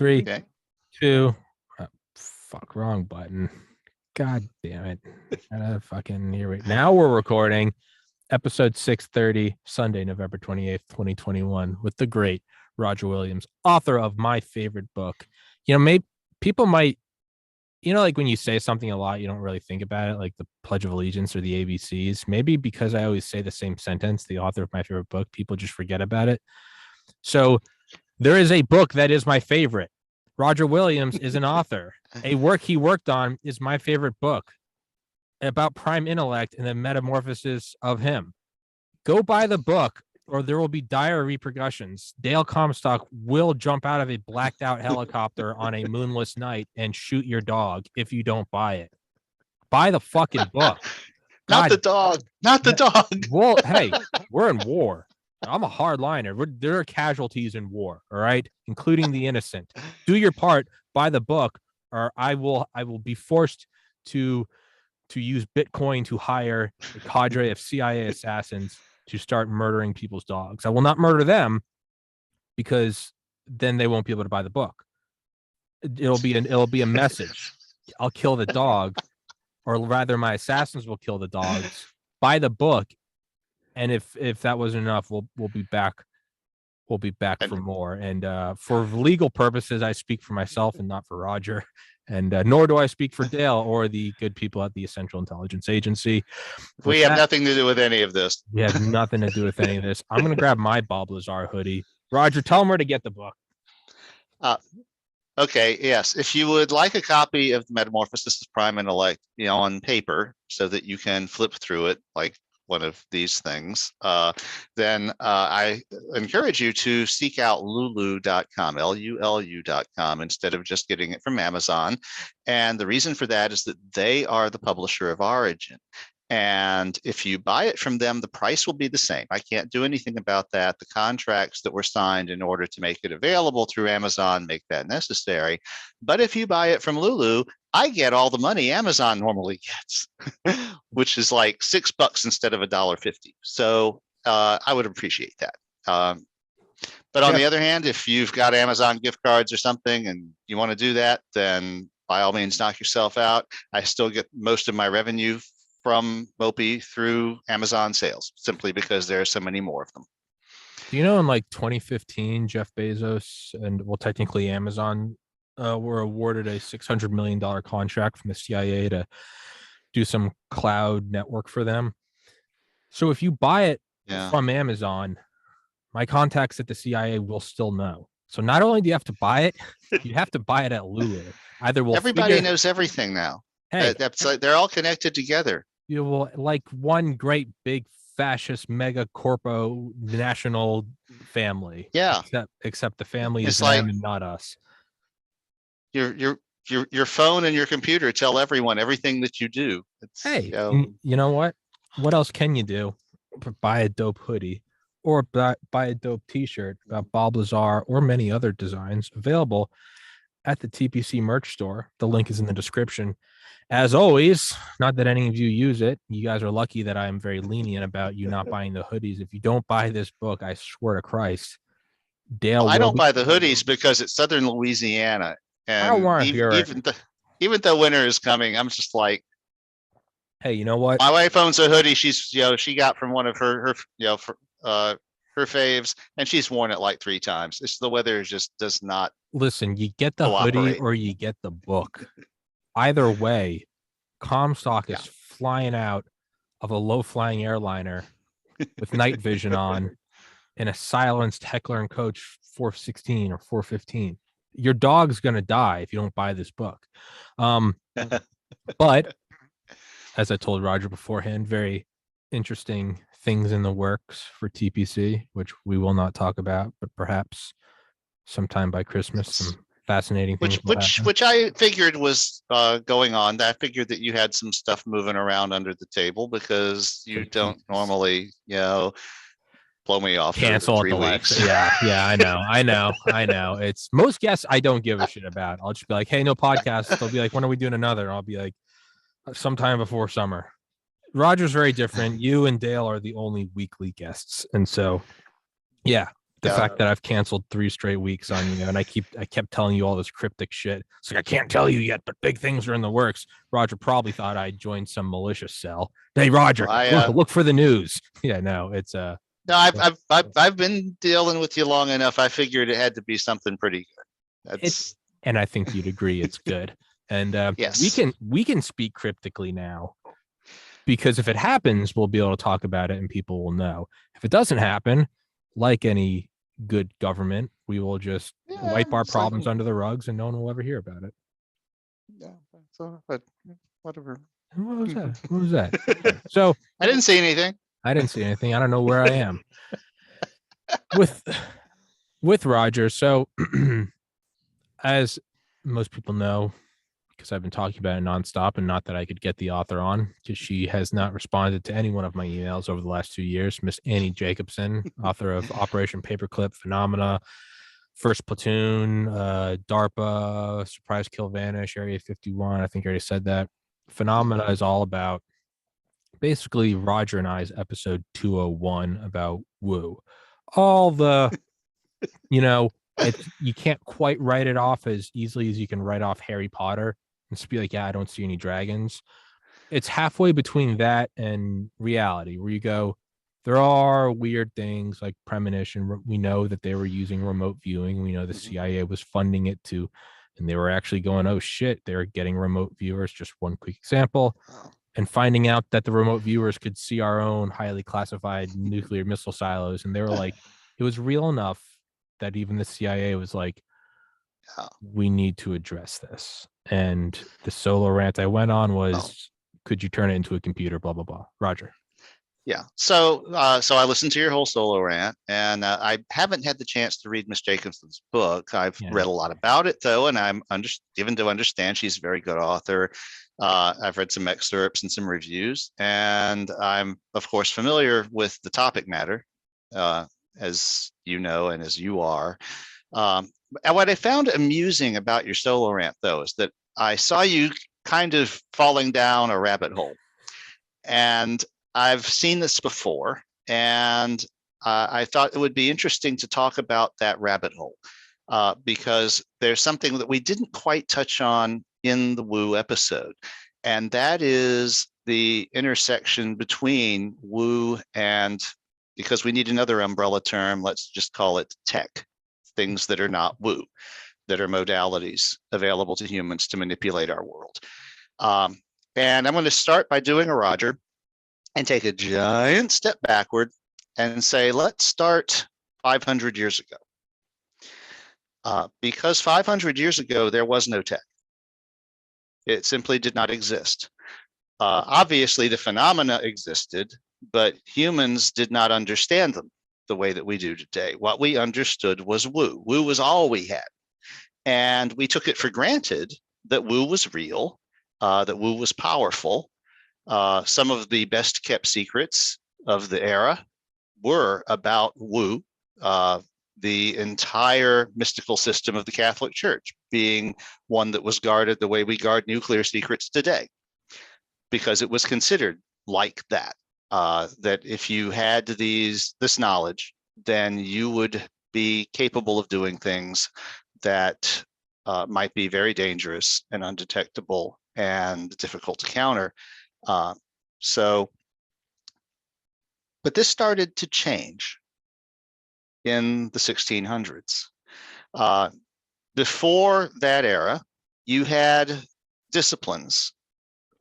3, Okay. 2. Fuck, wrong button. God damn it. Now we're recording episode 630, Sunday, November 28th, 2021, with the great Roger Williams, author of my favorite book. Maybe people might, like when you say something a lot, you don't really think about it, like the Pledge of Allegiance or the ABCs. Maybe because I always say the same sentence, the author of my favorite book, people just forget about it. So there is a book that is my favorite. Roger Williams is an author. A work he worked on is my favorite book about prime intellect and the metamorphosis of him. Go buy the book or there will be dire repercussions. Dale Comstock will jump out of a blacked out helicopter on a moonless night and shoot your dog if you don't buy it. Buy the fucking book. Not the dog. Not the dog. Well, hey, we're in war. I'm a hardliner. There are casualties in war, all right, including the innocent. Do your part, buy the book, or I will be forced to use Bitcoin to hire a cadre of CIA assassins to start murdering people's dogs. I will not murder them because then they won't be able to buy the book. It'll be a message. I'll kill the dog, or rather, my assassins will kill the dogs. Buy the book. And if that wasn't enough, we'll be back. We'll be back for more. And for legal purposes, I speak for myself and not for Roger. And nor do I speak for Dale or the good people at the Central Intelligence Agency. We have nothing to do with any of this. We have nothing to do with any of this. I'm going to grab my Bob Lazar hoodie. Roger, tell them where to get the book. Okay, yes. If you would like a copy of the Metamorphosis of Prime Intellect, on paper, so that you can flip through it like one of these things, then I encourage you to seek out lulu.com, lulu.com, instead of just getting it from Amazon. And the reason for that is that they are the publisher of origin. And if you buy it from them, the price will be the same. I can't do anything about that. The contracts that were signed in order to make it available through Amazon make that necessary. But if you buy it from Lulu, I get all the money Amazon normally gets, which is like $6 instead of $1.50. So I would appreciate that. But on the other hand, if you've got Amazon gift cards or something and you want to do that, then by all means, knock yourself out. I still get most of my revenue from Mopi through Amazon sales, simply because there are so many more of them. Do you know in like 2015, Jeff Bezos and technically Amazon were awarded a $600 million contract from the CIA to do some cloud network for them. So if you buy it from Amazon, my contacts at the CIA will still know. So not only do you have to buy it, you have to buy it at Lulu. Everybody knows everything now. Hey, they're all connected together. You will like one great big fascist mega corpo national family. Yeah. Except the family is them and not us. Your phone and your computer tell everyone everything that you do. You know what? What else can you do? Buy a dope hoodie or buy a dope t-shirt about Bob Lazar or many other designs available at the TPC merch store. The link is in the description. As always, not that any of you use it. You guys are lucky that I'm very lenient about you not buying the hoodies. If you don't buy this book, I swear to Christ, Dale. I don't buy the hoodies because it's Southern Louisiana. And I don't want to hear it. Even though winter is coming, I'm just like, hey, you know what? My wife owns a hoodie. She's, she got from one of her faves, and she's worn it like 3 times. The weather just does not. Listen, you get the hoodie or you get the book. Either way, Comstock is flying out of a low-flying airliner with night vision on in a silenced Heckler & Koch 416 or 415. Your dog's going to die if you don't buy this book. But as I told Roger beforehand, very interesting things in the works for TPC, which we will not talk about, but perhaps sometime by Christmas, some fascinating things. Which I figured was going on. I figured that you had some stuff moving around under the table because you don't normally, blow me off. Cancel 3 weeks. Yeah, I know. It's most guests I don't give a shit about. I'll just be like, hey, no podcast. They'll be like, when are we doing another? And I'll be like, sometime before summer. Roger's very different. You and Dale are the only weekly guests. And so, yeah, The Yeah. fact that I've canceled 3 straight weeks on you, and I kept telling you all this cryptic shit. It's like, I can't tell you yet, but big things are in the works. Roger probably thought I joined some malicious cell. Hey, Roger, Well, look for the news. Yeah, no, it's no, I've been dealing with you long enough. I figured it had to be something pretty good. That's and I think you'd agree it's good. And yes. we can speak cryptically now, because if it happens, we'll be able to talk about it and people will know. If it doesn't happen, like any good government, we will just wipe our problems under the rugs and no one will ever hear about it. Yeah, so, but whatever. What was that? What was that? So I didn't see anything. I didn't see anything. I don't know where I am with Roger. So as most people know, because I've been talking about it nonstop, and not that I could get the author on, because she has not responded to any one of my emails over the last 2 years. Miss Annie Jacobsen, author of Operation Paperclip, Phenomena, First Platoon, DARPA, Surprise Kill Vanish, Area 51. I think I already said that. Phenomena is all about basically Roger and I's episode 201 about Woo. All the, you can't quite write it off as easily as you can write off Harry Potter and just be like, yeah, I don't see any dragons. It's halfway between that and reality, where you go, there are weird things like premonition. We know that they were using remote viewing. We know the CIA was funding it too, and they were actually going, oh shit, they're getting remote viewers. Just one quick example. And finding out that the remote viewers could see our own highly classified nuclear missile silos. And they were like, it was real enough that even the CIA was like, we need to address this. And the solo rant I went on was, could you turn it into a computer? Blah, blah, blah. Roger. Yeah. So I listened to your whole solo rant, and I haven't had the chance to read Miss Jacobsen's book. I've read a lot about it, though, and I'm given to understand she's a very good author. I've read some excerpts and some reviews, and I'm, of course, familiar with the topic matter, as you know, and as you are. And what I found amusing about your solo rant, though, is that I saw you kind of falling down a rabbit hole. And I've seen this before, and I thought it would be interesting to talk about that rabbit hole, because there's something that we didn't quite touch on in the Woo episode, and that is the intersection between Woo and, because we need another umbrella term, let's just call it tech, things that are not Woo, that are modalities available to humans to manipulate our world. And I'm going to start by doing a Roger and take a giant step backward and say, let's start 500 years ago. Because 500 years ago, there was no tech. It simply did not exist. Obviously, the phenomena existed, but humans did not understand them the way that we do today. What we understood was Woo. Woo was all we had. And we took it for granted that Woo was real, that Woo was powerful. Some of the best kept secrets of the era were about Woo, the entire mystical system of the Catholic Church being one that was guarded the way we guard nuclear secrets today, because it was considered like that, that if you had this knowledge, then you would be capable of doing things that might be very dangerous and undetectable and difficult to counter. But this started to change in the 1600s. Before that era, you had disciplines,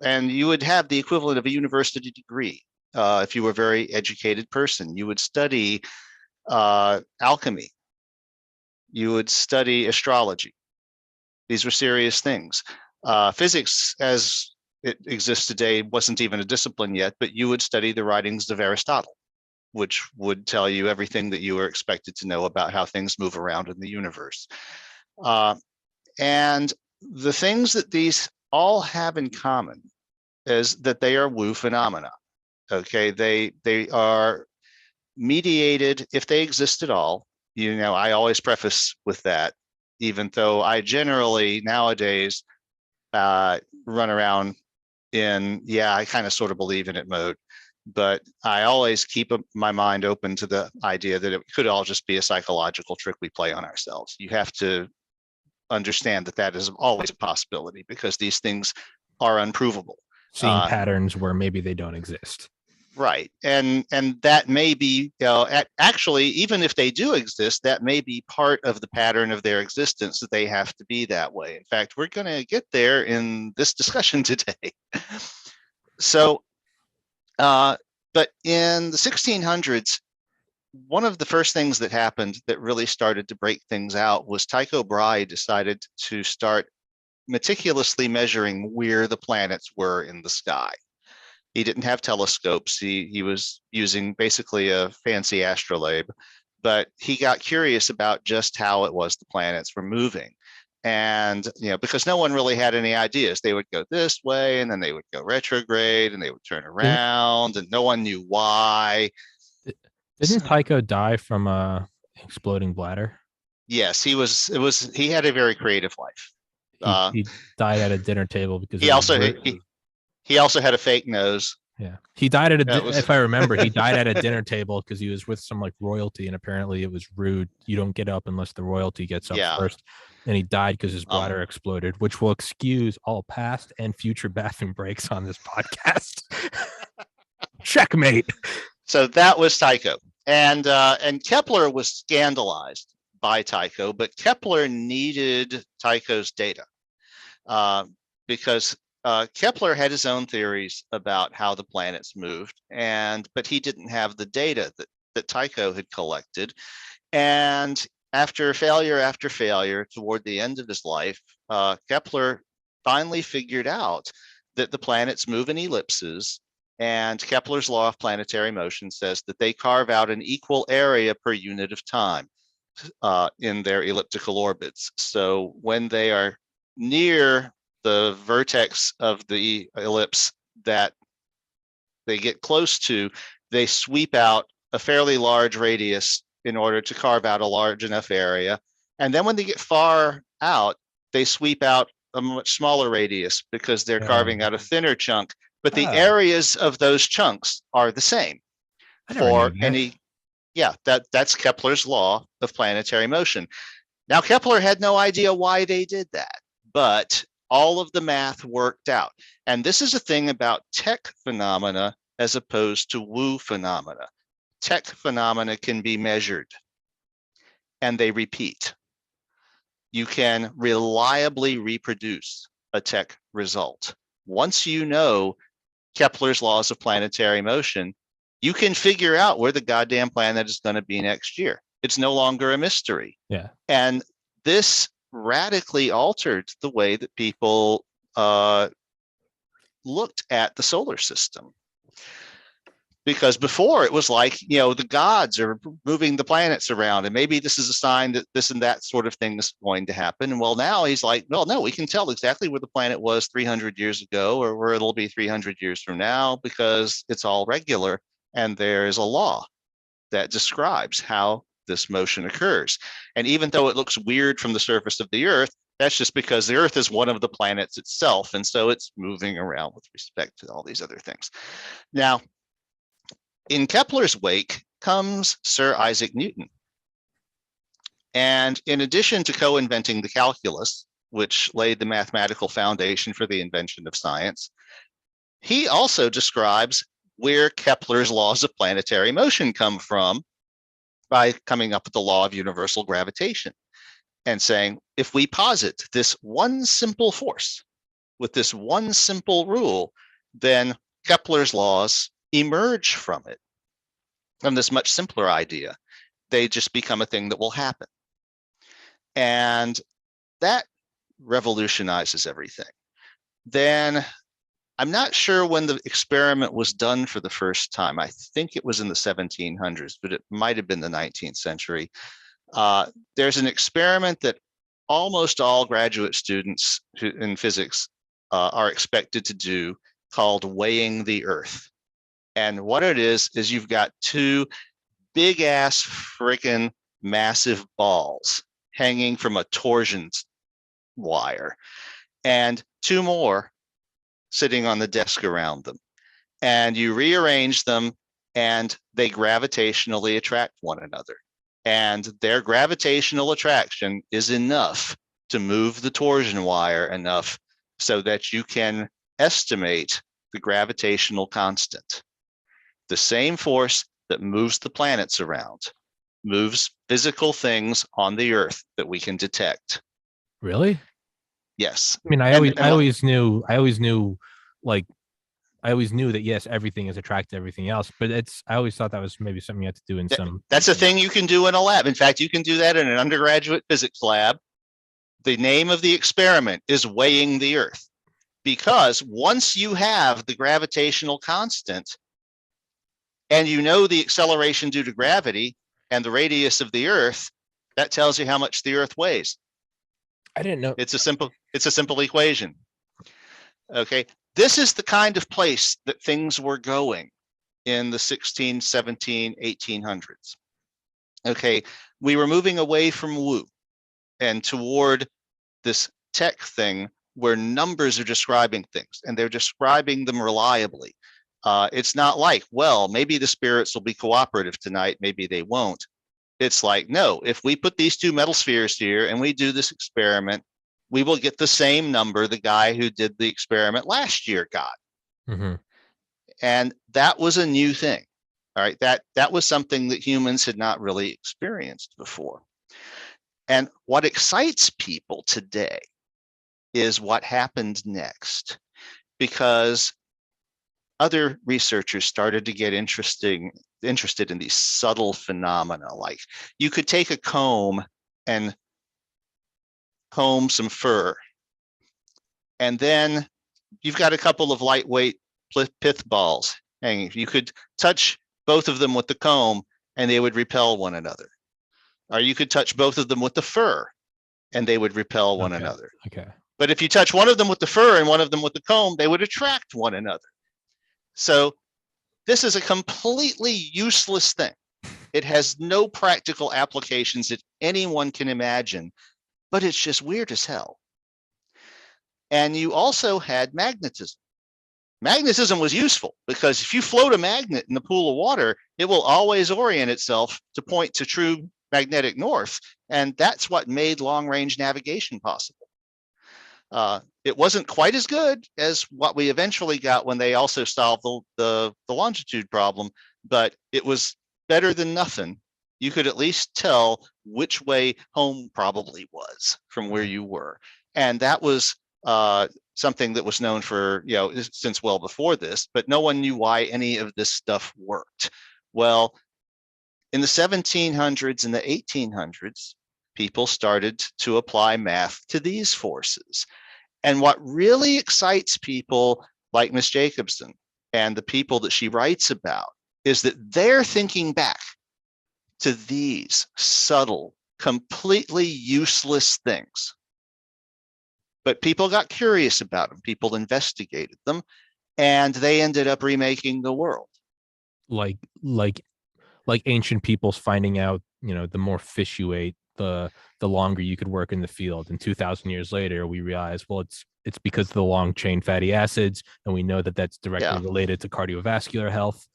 and you would have the equivalent of a university degree. If you were a very educated person, you would study alchemy. You would study astrology. These were serious things. Physics, as it exists today, wasn't even a discipline yet, but you would study the writings of Aristotle, which would tell you everything that you were expected to know about how things move around in the universe. And the things that these all have in common is that they are Woo phenomena. Okay, they are mediated, if they exist at all. I always preface with that, even though I generally nowadays run around in, I kind of sort of believe in it mode. but I always keep my mind open to the idea that it could all just be a psychological trick we play on ourselves. You have to understand that that is always a possibility because these things are unprovable. Seeing patterns where maybe they don't exist. Right. And that may be, actually, even if they do exist, that may be part of the pattern of their existence, that they have to be that way. In fact, we're going to get there in this discussion today. So, but in the 1600s, one of the first things that happened that really started to break things out was Tycho Brahe decided to start meticulously measuring where the planets were in the sky. He didn't have telescopes. He was using basically a fancy astrolabe, but he got curious about just how it was the planets were moving. And, because no one really had any ideas. They would go this way and then they would go retrograde and they would turn around and no one knew why. Didn't Tycho die from a exploding bladder? Yes, he had a very creative life. He died at a dinner table because he also had a fake nose. Yeah, he died at if I remember, he died at a dinner table because he was with some like royalty, and apparently it was rude. You don't get up unless the royalty gets up first. And he died because his bladder exploded, which will excuse all past and future bathroom breaks on this podcast. Checkmate. So that was Tycho, and Kepler was scandalized by Tycho, but Kepler needed Tycho's data because Kepler had his own theories about how the planets moved, but he didn't have the data that Tycho had collected. And after failure toward the end of his life, Kepler finally figured out that the planets move in ellipses, and Kepler's law of planetary motion says that they carve out an equal area per unit of time in their elliptical orbits. So when they are near the vertex of the ellipse that they get close to, they sweep out a fairly large radius in order to carve out a large enough area. And then when they get far out, they sweep out a much smaller radius because they're carving out a thinner chunk, but the areas of those chunks are the same for any. Yeah, that's Kepler's law of planetary motion. Now, Kepler had no idea why they did that, but all of the math worked out. And this is a thing about tech phenomena as opposed to woo phenomena. Tech phenomena can be measured and they repeat. You can reliably reproduce a tech result. Once you know Kepler's laws of planetary motion, you can figure out where the goddamn planet is going to be next year. It's no longer a mystery. Yeah. And this radically altered the way that people looked at the solar system. Because before it was like, the gods are moving the planets around, and maybe this is a sign that this and that sort of thing is going to happen. And well, now he's like, well, no, we can tell exactly where the planet was 300 years ago or where it'll be 300 years from now because it's all regular. And there is a law that describes how this motion occurs. And even though it looks weird from the surface of the Earth, that's just because the Earth is one of the planets itself. And so it's moving around with respect to all these other things. Now, in Kepler's wake comes Sir Isaac Newton. And in addition to co-inventing the calculus, which laid the mathematical foundation for the invention of science, he also describes where Kepler's laws of planetary motion come from by coming up with the law of universal gravitation and saying, if we posit this one simple force with this one simple rule, then Kepler's laws emerge from it, from this much simpler idea. They just become a thing that will happen. And that revolutionizes everything. Then I'm not sure when the experiment was done for the first time. I think it was in the 1700s, but it might have been the 19th century. There's an experiment that almost all graduate students in physics are expected to do called weighing the Earth. And what it is you've got two big ass freaking massive balls hanging from a torsion wire and two more sitting on the desk around them. and you rearrange them, and they gravitationally attract one another. And their gravitational attraction is enough to move the torsion wire enough so that you can estimate the gravitational constant. The same force that moves the planets around moves physical things on the Earth that we can detect. Really? Yes. I mean, I And always knew, like, I always knew that yes, everything is attracted to everything else, but I always thought that was maybe something you had to do in some. that's a thing you can do in a lab. In fact, you can do that in an undergraduate physics lab. The name of the experiment is weighing the Earth, because once you have the gravitational constant and you know the acceleration due to gravity and the radius of the Earth, that tells you how much the Earth weighs. I didn't know. It's a simple equation. Okay, this is the kind of place that things were going in the 16, 17, 1800s. Okay, we were moving away from woo and toward this tech thing where numbers are describing things, and they're describing them reliably. It's not like, well, maybe the spirits will be cooperative tonight, maybe they won't. It's like, no, if we put these two metal spheres here and we do this experiment, we will get the same number the guy who did the experiment last year got. Mm-hmm. And that was a new thing. All right, that was something that humans had not really experienced before. And what excites people today is what happened next, because other researchers started to get interested in these subtle phenomena. Like, you could take a comb and comb some fur, and then you've got a couple of lightweight pith balls hanging. You could touch both of them with the comb and they would repel one another. Or you could touch both of them with the fur and they would repel one another. Okay. But if you touch one of them with the fur and one of them with the comb, they would attract one another. So this is a completely useless thing. It has no practical applications that anyone can imagine, but it's just weird as hell. And you also had magnetism. Magnetism was useful because if you float a magnet in the pool of water, it will always orient itself to point to true magnetic north. And that's what made long-range navigation possible. It wasn't quite as good as what we eventually got when they also solved the longitude problem, but it was better than nothing. You could at least tell which way home probably was from where you were. And that was something that was known for, since well before this, but no one knew why any of this stuff worked. Well, in the 1700s and the 1800s, people started to apply math to these forces. And what really excites people like Miss Jacobsen and the people that she writes about is that they're thinking back to these subtle, completely useless things. But people got curious about them. People investigated them, and they ended up remaking the world. Like ancient peoples finding out, the more fish you ate, the longer you could work in the field. And 2,000 years later, we realize, well, it's because of the long chain fatty acids, and we know that that's directly related to cardiovascular health.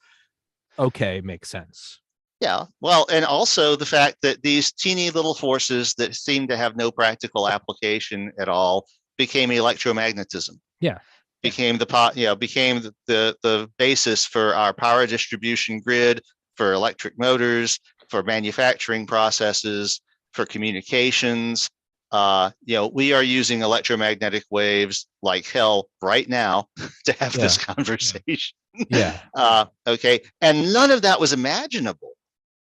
Okay, makes sense. Yeah, well, and also the fact that these teeny little forces that seem to have no practical application at all became electromagnetism. Yeah, became the basis for our power distribution grid, for electric motors, for manufacturing processes, for communications. We are using electromagnetic waves like hell right now to have this conversation. Yeah. Okay, and none of that was imaginable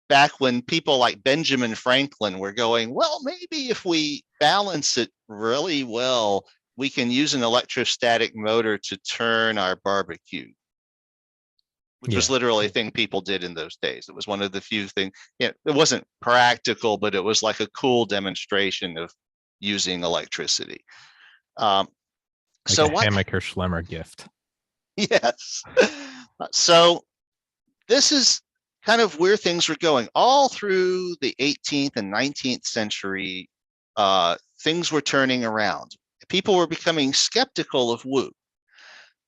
back when people like Benjamin Franklin were going, well, maybe if we balance it really well, we can use an electrostatic motor to turn our barbecue, which was literally a thing people did in those days. It was one of the few things, it wasn't practical, but it was like a cool demonstration of using electricity. Like so a Hammaker Schlemmer gift. Yes. So this is kind of where things were going. All through the 18th and 19th century, things were turning around. People were becoming skeptical of woo.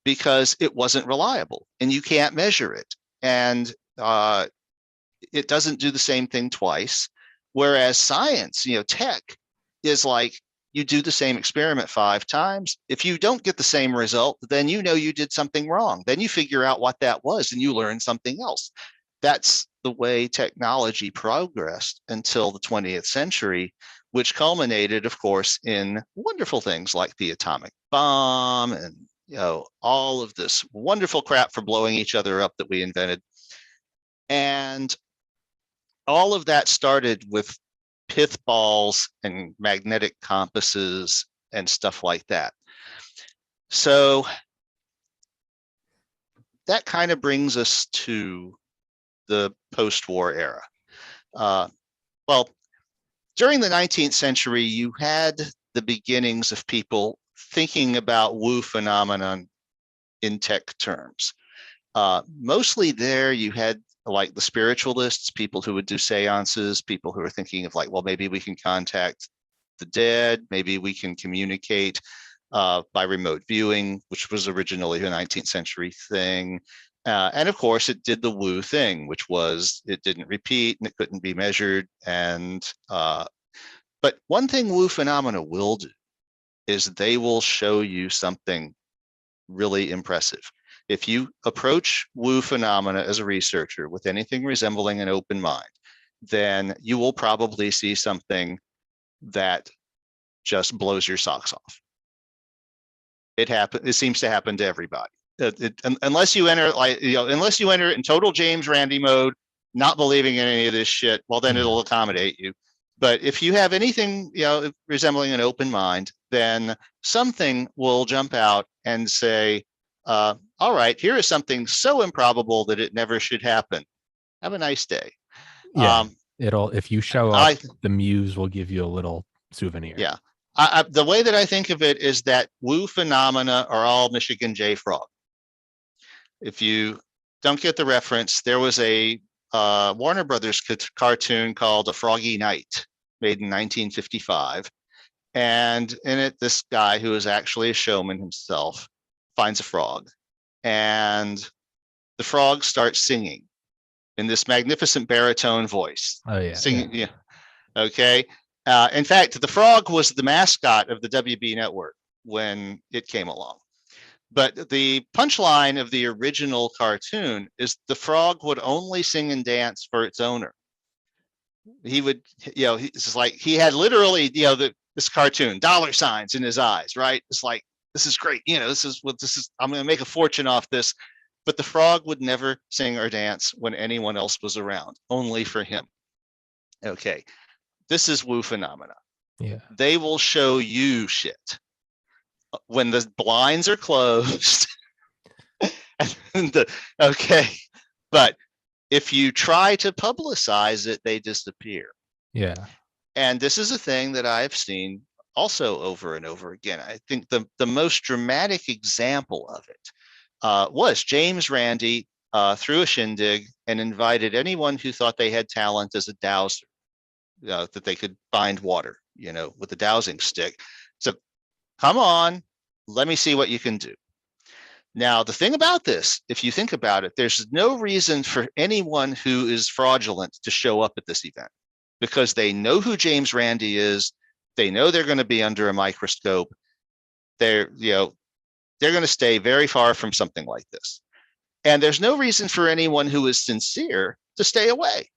because it wasn't reliable and you can't measure it. And it doesn't do the same thing twice. Whereas science, tech is like you do the same experiment 5 times. If you don't get the same result, then you did something wrong. Then you figure out what that was and you learn something else. That's the way technology progressed until the 20th century, which culminated, of course, in wonderful things like the atomic bomb and all of this wonderful crap for blowing each other up that we invented. And all of that started with pith balls and magnetic compasses and stuff like that. So that kind of brings us to the post-war era. Well, during the 19th century, you had the beginnings of people thinking about woo phenomenon in tech terms. Mostly there you had like the spiritualists, people who would do seances, people who are thinking of like, well, maybe we can contact the dead, maybe we can communicate by remote viewing, which was originally a 19th century thing. And of course, it did the woo thing, which was it didn't repeat and it couldn't be measured. And but one thing woo phenomena will do is they will show you something really impressive. If you approach woo phenomena as a researcher with anything resembling an open mind, then you will probably see something that just blows your socks off. It seems to happen to everybody. Unless you enter unless you enter it in total James Randi mode, not believing in any of this shit, well, then it'll accommodate you. But if you have anything, resembling an open mind, then something will jump out and say, all right, here is something so improbable that it never should happen. Have a nice day. Yeah. If you show up, the muse will give you a little souvenir. Yeah. The way that I think of it is that woo phenomena are all Michigan J. Frog. If you don't get the reference, there was a Warner Brothers cartoon called A Froggy Night, made in 1955. And in it, this guy who is actually a showman himself finds a frog. And the frog starts singing in this magnificent baritone voice. Oh, yeah. Singing, yeah. Okay. In fact, the frog was the mascot of the WB network when it came along. But the punchline of the original cartoon is the frog would only sing and dance for its owner. He would, it's like he had literally, this cartoon, dollar signs in his eyes, right? It's like, this is great. This is, I'm going to make a fortune off this. But the frog would never sing or dance when anyone else was around, only for him. Okay. This is woo phenomena. Yeah. They will show you shit when the blinds are closed. Okay. But if you try to publicize it, they disappear. Yeah. And this is a thing that I've seen also over and over again. I think the most dramatic example of it was James Randi threw a shindig and invited anyone who thought they had talent as a dowser, that they could find water, with a dowsing stick. So come on, let me see what you can do. Now, the thing about this, if you think about it, there's no reason for anyone who is fraudulent to show up at this event because they know who James Randi is. They know they're going to be under a microscope. They're going to stay very far from something like this. And there's no reason for anyone who is sincere to stay away.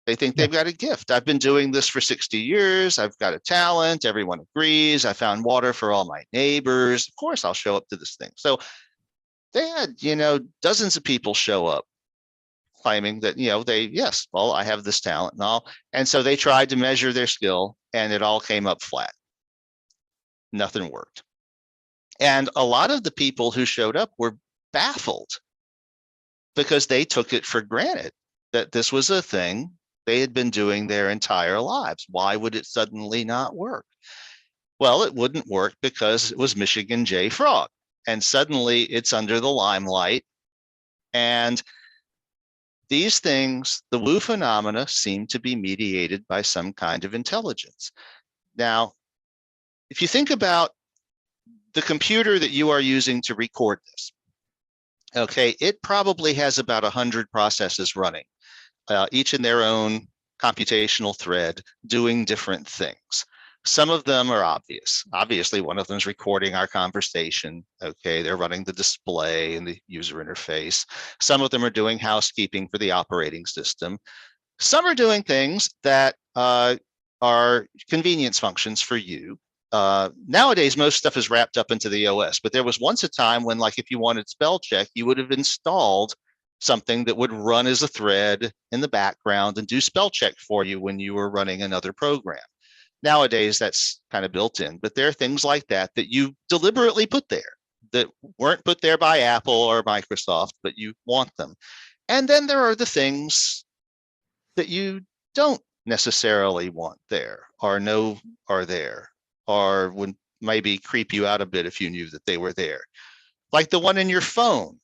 They think they've got a gift. I've been doing this for 60 years. I've got a talent. Everyone agrees. I found water for all my neighbors. Of course, I'll show up to this thing. So they had, dozens of people show up claiming that, I have this talent and all. And so they tried to measure their skill and it all came up flat. Nothing worked. And a lot of the people who showed up were baffled because they took it for granted that this was a thing they had been doing their entire lives. Why would it suddenly not work? Well, it wouldn't work because it was Michigan J. Frog. And suddenly it's under the limelight. And these things, the woo phenomena, seem to be mediated by some kind of intelligence. Now, if you think about the computer that you are using to record this, okay, it probably has about 100 processes running, each in their own computational thread doing different things. Some of them are obvious. Obviously, one of them is recording our conversation. Okay, they're running the display and the user interface. Some of them are doing housekeeping for the operating system. Some are doing things that are convenience functions for you. Nowadays, most stuff is wrapped up into the OS, but there was once a time when, like, if you wanted spell check, you would have installed something that would run as a thread in the background and do spell check for you when you were running another program. Nowadays, that's kind of built in, but there are things like that that you deliberately put there that weren't put there by Apple or Microsoft, but you want them. And then there are the things that you don't necessarily want there or know are there, or would maybe creep you out a bit if you knew that they were there. Like the one in your phone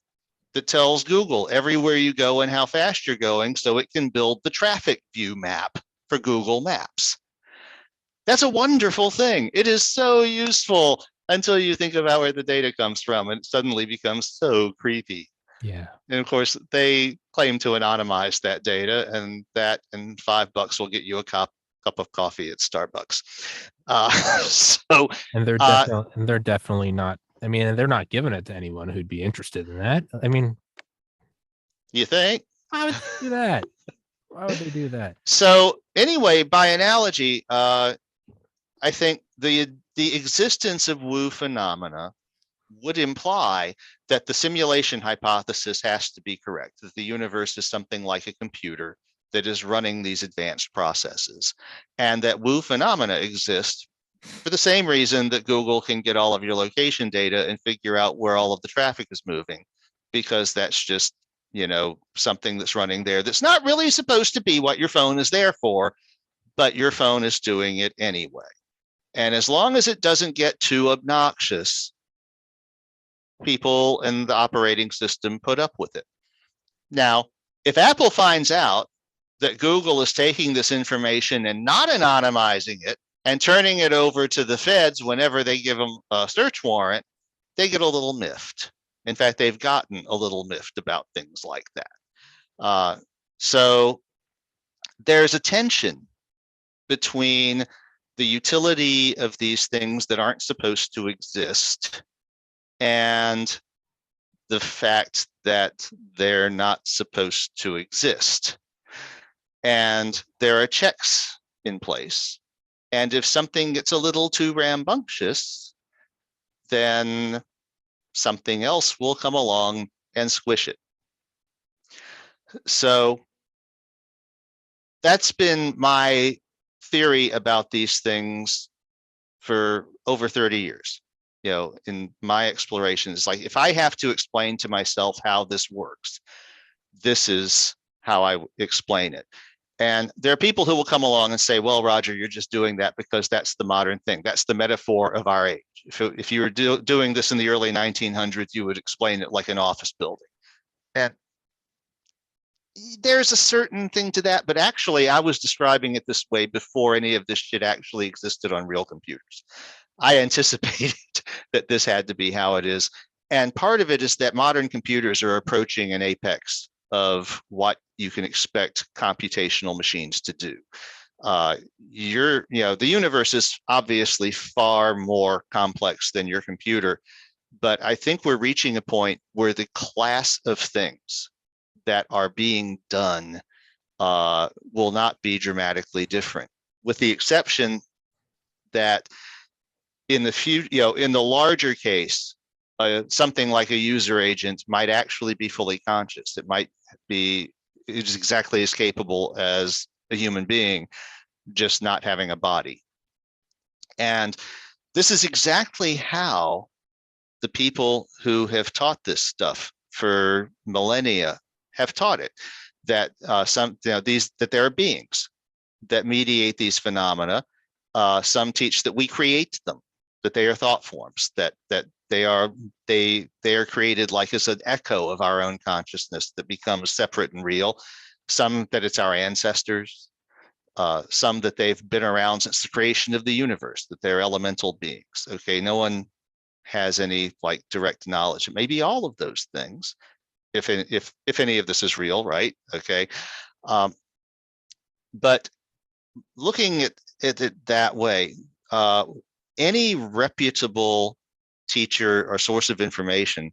that tells Google everywhere you go and how fast you're going so it can build the traffic view map for Google Maps. That's a wonderful thing. It is so useful until you think about where the data comes from, and it suddenly becomes so creepy. Yeah. And of course, they claim to anonymize that data, and that and $5 will get you a cup of coffee at Starbucks. And they're definitely not. I mean, they're not giving it to anyone who'd be interested in that. I mean, you think? why would they do that? Why would they do that? So anyway, by analogy, I think the existence of Wu phenomena would imply that the simulation hypothesis has to be correct, that the universe is something like a computer that is running these advanced processes, and that Wu phenomena exist for the same reason that Google can get all of your location data and figure out where all of the traffic is moving, because that's just, something that's running there that's not really supposed to be what your phone is there for, but your phone is doing it anyway. And as long as it doesn't get too obnoxious, people and the operating system put up with it. Now, if Apple finds out that Google is taking this information and not anonymizing it and turning it over to the feds whenever they give them a search warrant, they get a little miffed. In fact, they've gotten a little miffed about things like that. So there's a tension between the utility of these things that aren't supposed to exist and the fact that they're not supposed to exist. And there are checks in place. And if something gets a little too rambunctious, then something else will come along and squish it. So that's been my theory about these things for over 30 years. In my explorations, like, if I have to explain to myself how this works, this is how I explain it. And there are people who will come along and say, well, Roger, you're just doing that because that's the modern thing. That's the metaphor of our age. If you were doing this in the early 1900s, you would explain it like an office building. And there's a certain thing to that, but actually I was describing it this way before any of this shit actually existed on real computers. I anticipated that this had to be how it is. And part of it is that modern computers are approaching an apex of what you can expect computational machines to do. The universe is obviously far more complex than your computer, but I think we're reaching a point where the class of things that are being done will not be dramatically different, with the exception that in the larger case, something like a user agent might actually be fully conscious. It might be exactly as capable as a human being, just not having a body. And this is exactly how the people who have taught this stuff for millennia have taught it, that that there are beings that mediate these phenomena. Some teach that we create them, that they are thought forms, that they are created like as an echo of our own consciousness that becomes separate and real. Some that it's our ancestors, some that they've been around since the creation of the universe, that they're elemental beings. Okay, no one has any like direct knowledge. It may be all of those things, if any of this is real, right? Okay, but looking at it that way, any reputable teacher or source of information.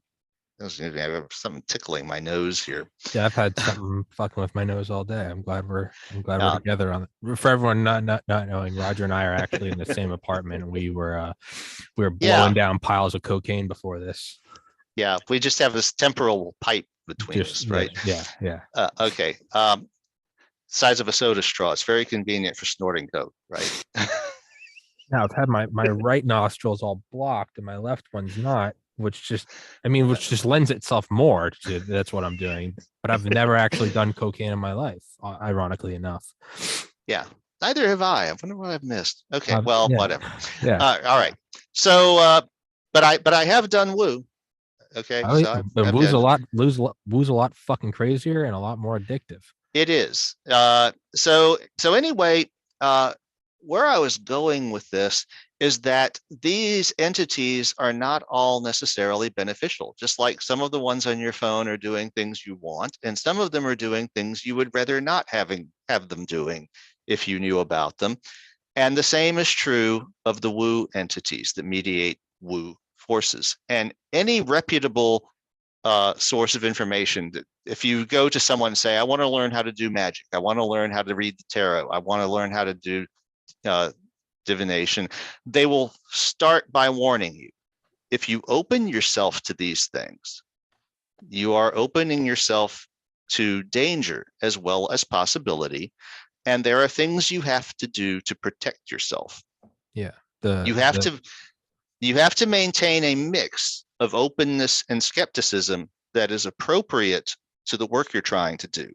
I have something tickling my nose here. Yeah, I've had something fucking with my nose all day. I'm glad we're Uh, together on it. For everyone not knowing, Roger and I are actually in the same apartment, and we were Yeah, blowing down piles of cocaine before this. yeah. We just have this temporal pipe between us, right? Yeah. Okay. Size of a soda straw. It's very convenient for snorting coke, right? Now I've had my right nostril's all blocked and my left one's not, which just lends itself more to that's what I'm doing. But I've never actually done cocaine in my life, ironically enough. Yeah. Neither have I. I wonder what I've missed. Okay. Well, Yeah. whatever. Yeah. All right. So, but I have done woo. Okay. So I've Woo's done. a lot fucking crazier and a lot more addictive. It is. So anyway, where I was going with this is that these entities are not all necessarily beneficial. Just like some of the ones on your phone are doing things you want, and some of them are doing things you would rather not have them doing if you knew about them. And the same is true of the woo entities that mediate woo forces. And any reputable source of information that if you go to someone and say, I want to learn how to do magic, I want to learn how to read the tarot, I want to learn how to do divination, they will start by warning you. If you open yourself to these things, you are opening yourself to danger as well as possibility. And there are things you have to do to protect yourself. Yeah. You have to maintain a mix of openness and skepticism that is appropriate to the work you're trying to do.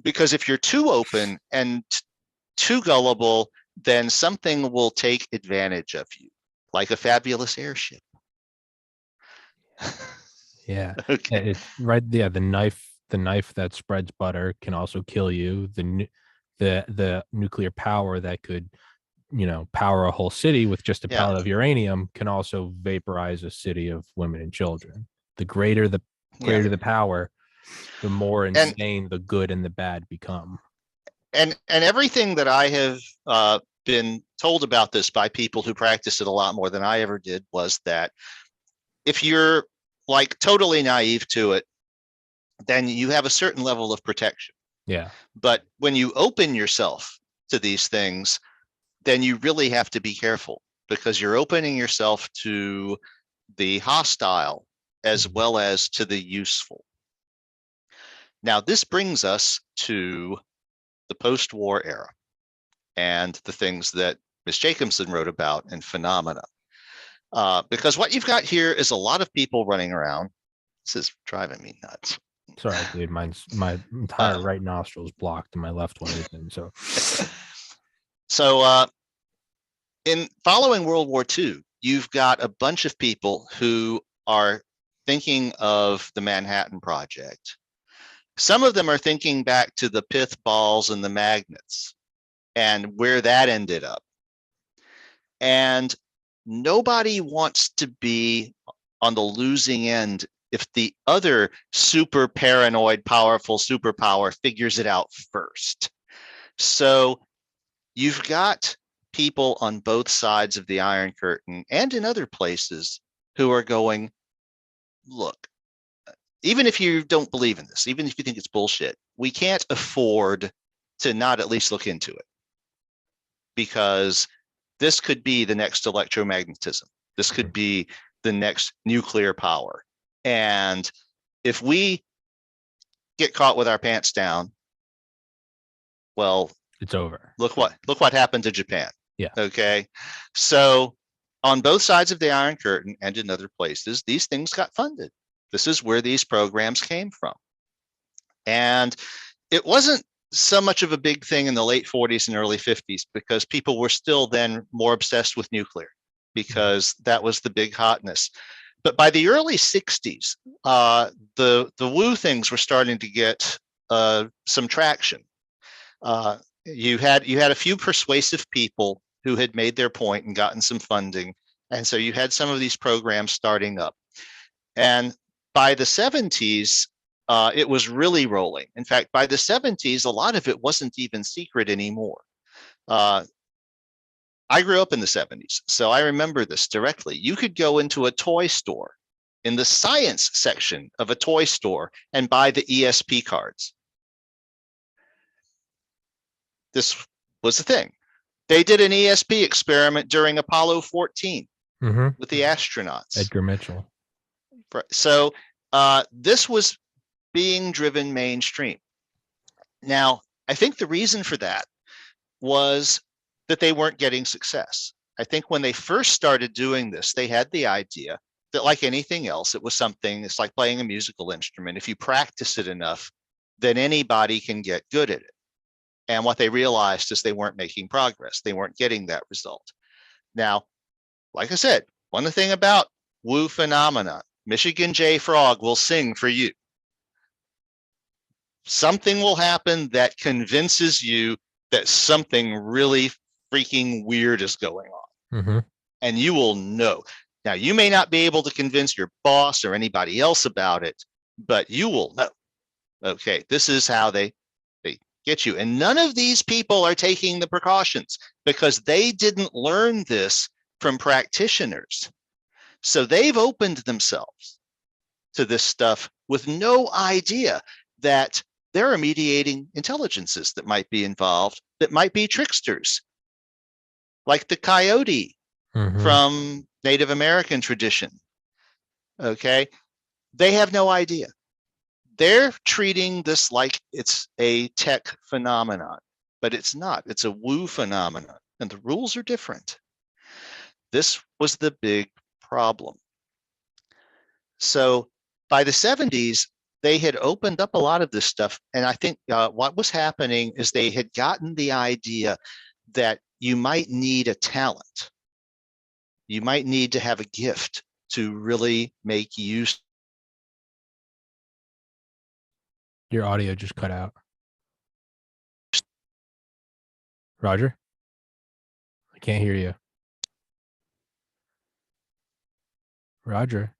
Because if you're too open and too gullible, then something will take advantage of you, like a fabulous airship. Yeah. Okay. It's right. Yeah. The knife that spreads butter can also kill you. The nuclear power that could, power a whole city with just a Yeah. pellet of uranium can also vaporize a city of women and children. The greater the power, the more insane the good and the bad become. And everything that I have been told about this by people who practice it a lot more than I ever did was that if you're like totally naive to it, then you have a certain level of protection. Yeah. But when you open yourself to these things, then you really have to be careful because you're opening yourself to the hostile as well as to the useful. Now, this brings us to the post-war era and the things that Ms. Jacobsen wrote about in Phenomena. Because what you've got here is a lot of people running around. This is driving me nuts. Sorry, dude. My entire right nostril is blocked and my left one isn't. So in following World War II, you've got a bunch of people who are thinking of the Manhattan Project. Some of them are thinking back to the pith balls and the magnets and where that ended up. And nobody wants to be on the losing end if the other super paranoid, powerful superpower figures it out first. So you've got people on both sides of the Iron Curtain and in other places who are going, look, even if you don't believe in this, even if you think it's bullshit, we can't afford to not at least look into it because this could be the next electromagnetism. This could be the next nuclear power. And if we get caught with our pants down, well, it's over. Look what happened to Japan. Yeah. Okay. So on both sides of the Iron Curtain and in other places, these things got funded. This is where these programs came from. And it wasn't so much of a big thing in the late 40s and early 50s because people were still then more obsessed with nuclear because that was the big hotness. But by the early 60s, the woo things were starting to get some traction. You had a few persuasive people who had made their point and gotten some funding, And so you had some of these programs starting up. And by the 70s, it was really rolling. In fact, by the 70s, a lot of it wasn't even secret anymore. I grew up in the 70s, so I remember this directly. You could go into a toy store in the science section of a toy store and buy the ESP cards. This was the thing. They did an ESP experiment during Apollo 14 with the astronauts. Edgar Mitchell. So this was being driven mainstream. Now, I think the reason for that was that they weren't getting success. I think when they first started doing this, they had the idea that, like anything else, it was something, it's like playing a musical instrument. If you practice it enough, then anybody can get good at it. And what they realized is they weren't making progress. They weren't getting that result. Now, like I said, one thing about woo phenomena, Michigan J. Frog will sing for you. Something will happen that convinces you that something really freaking weird is going on. And you will know. Now, you may not be able to convince your boss or anybody else about it, but you will know. Okay, this is how they get you. And none of these people are taking the precautions because they didn't learn this from practitioners. So they've opened themselves to this stuff with no idea that there are mediating intelligences that might be involved, that might be tricksters, like the coyote from Native American tradition. Okay, they have no idea. They're treating this like it's a tech phenomenon, but it's not. It's a woo phenomenon, and the rules are different. This was the big problem. So by the 70s, they had opened up a lot of this stuff. And I think what was happening is they had gotten the idea that you might need a talent. You might need to have a gift to really make use. Your audio just cut out. Roger? I can't hear you. Roger?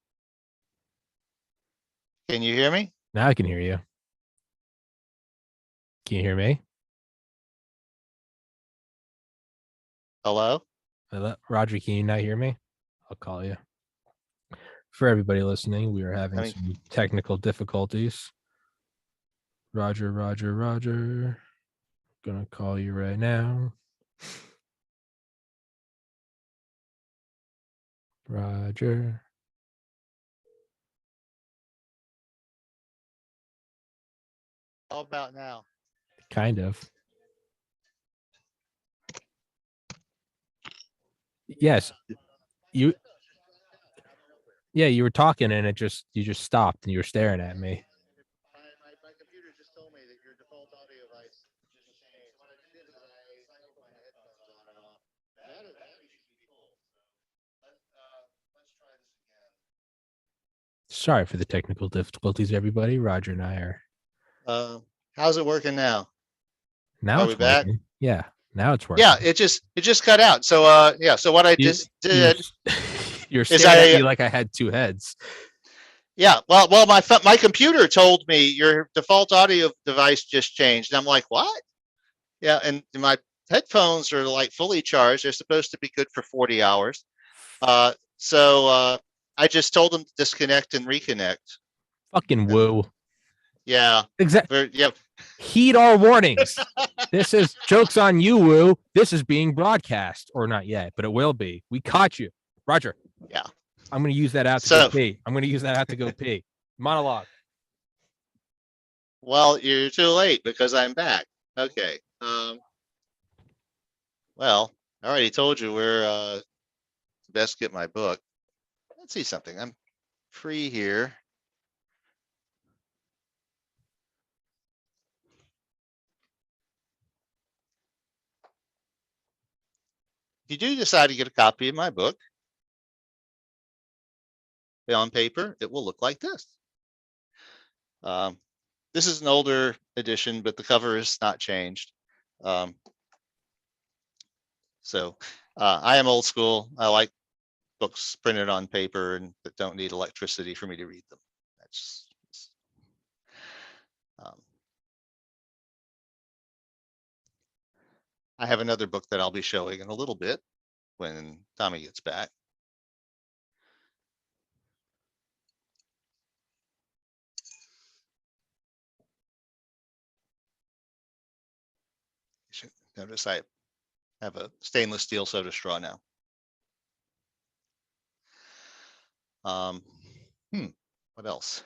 Can you hear me? Now I can hear you. Can you hear me? Hello? Hello? Roger, can you not hear me? I'll call you. For everybody listening, we are having some technical difficulties. Roger. Gonna call you right now. Roger. How about now? Kind of. Yes. You were talking and you just stopped and you were staring at me. My computer just told me that your default audio device just changed. What I did is I cycled my headphones on and off. That should be cool. Let's try this again. Sorry for the technical difficulties, everybody. Roger and I are. How's it working now? Now it's working. Back? Yeah. Now it's working. Yeah, it just cut out. So so what I just did you're staring at me like I had two heads. Yeah, well, my computer told me your default audio device just changed. And I'm like, what? Yeah, and my headphones are like fully charged. They're supposed to be good for 40 hours. So I just told them to disconnect and reconnect. Fucking woo. Yeah. Exactly. Yep. Heed our warnings. This is jokes on you, woo. This is being broadcast, or not yet, but it will be. We caught you, Roger. Yeah. I'm going to use that out to go pee. I'm going to use that out to go pee. Monologue. Well, you're too late because I'm back. Okay. Well, I already told you where best get my book. Let's see something. I'm free here. If you do decide to get a copy of my book, on paper, it will look like this. This is an older edition, but the cover is not changed. So I am old school. I like books printed on paper and that don't need electricity for me to read them. That's I have another book that I'll be showing in a little bit when Tommy gets back. Notice I have a stainless steel soda straw now. What else?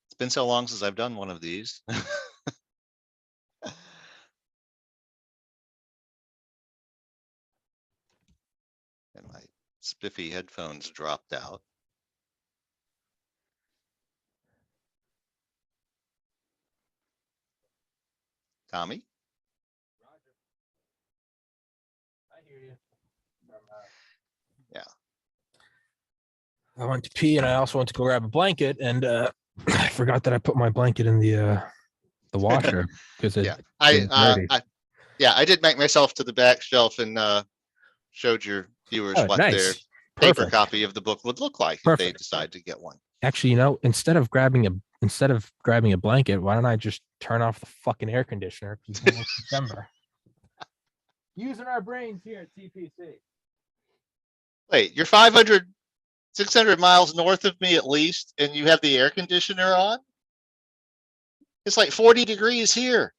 It's been so long since I've done one of these. And my spiffy headphones dropped out. Tommy? I hear you. Yeah. I went to pee and I also went to go grab a blanket, and I forgot that I put my blanket in the washer because it I did make myself to the back shelf and showed your viewers what their nice. paper Perfect. copy of the book would look like if they decide to get one. Actually, instead of grabbing a blanket, why don't I just turn off the fucking air conditioner? It's almost December. Using our brains here at TPC. Wait, you're 500, 600 miles north of me at least, and you have the air conditioner on? It's like 40 degrees here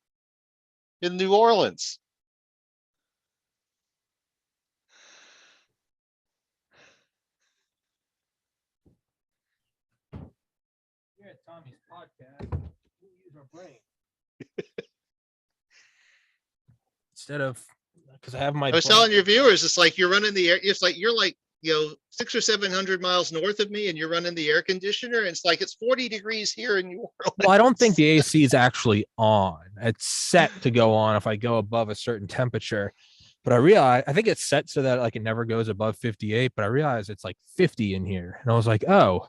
in New Orleans. Here at Tommy's podcast, we use our brain. Instead of, because I have my. I was telling your viewers, it's like you're running the air. It's like you're like 600 or 700 miles north of me, and you're running the air conditioner. And it's like it's 40 degrees here in New Orleans. Well, I don't think the AC is actually on. It's set to go on if I go above a certain temperature. But I think it's set so that like it never goes above 58. But I realized it's like 50 in here, and I was like, oh,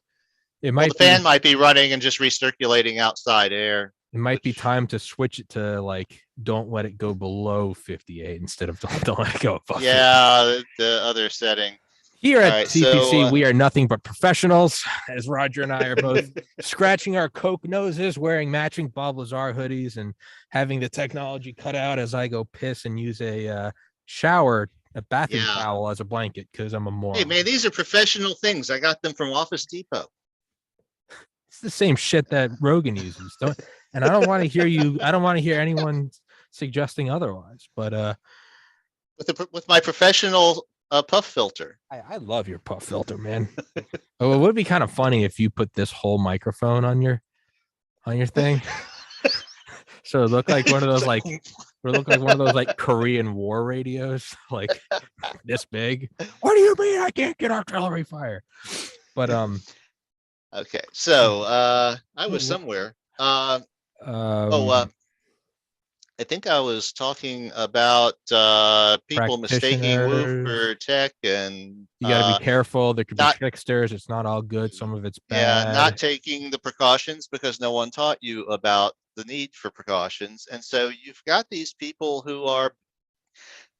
it might. The fan might be running and just recirculating outside air. It might be time to switch it to like don't let it go below 58 instead of don't let it go above. Yeah, the other setting. Here at TPC, we are nothing but professionals, as Roger and I are both scratching our Coke noses, wearing matching Bob Lazar hoodies, and having the technology cut out as I go piss and use a bathing towel as a blanket because I'm a moron. Hey, man, these are professional things. I got them from Office Depot. It's the same shit that Rogan uses. And I don't want to hear anyone suggesting otherwise. But with my professional puff filter. I love your puff filter, man. Oh, it would be kind of funny if you put this whole microphone on your thing. So it looked like one of those like Korean War radios, like this big. What do you mean I can't get artillery fire? But okay, so I was somewhere. I think I was talking about people mistaking woo for tech, and you got to be careful. There could be tricksters. It's not all good. Some of it's bad. Yeah, not taking the precautions because no one taught you about the need for precautions. And so you've got these people who are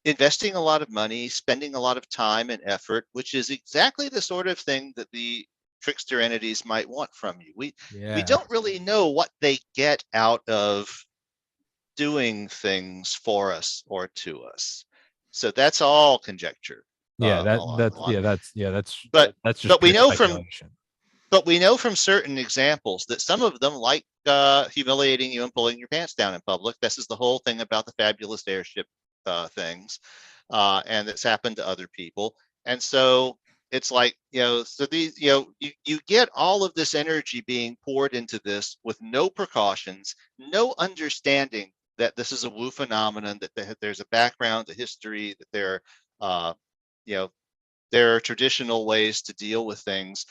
investing a lot of money, spending a lot of time and effort, which is exactly the sort of thing that the trickster entities might want from you. We don't really know what they get out of doing things for us or to us. So that's all conjecture. But we know from certain examples that some of them, like humiliating you and pulling your pants down in public, this is the whole thing about the fabulous airship things, and it's happened to other people. And so it's like, so these, you get all of this energy being poured into this with no precautions, no understanding that this is a woo phenomenon, that there's a background, a history, that there are traditional ways to deal with things.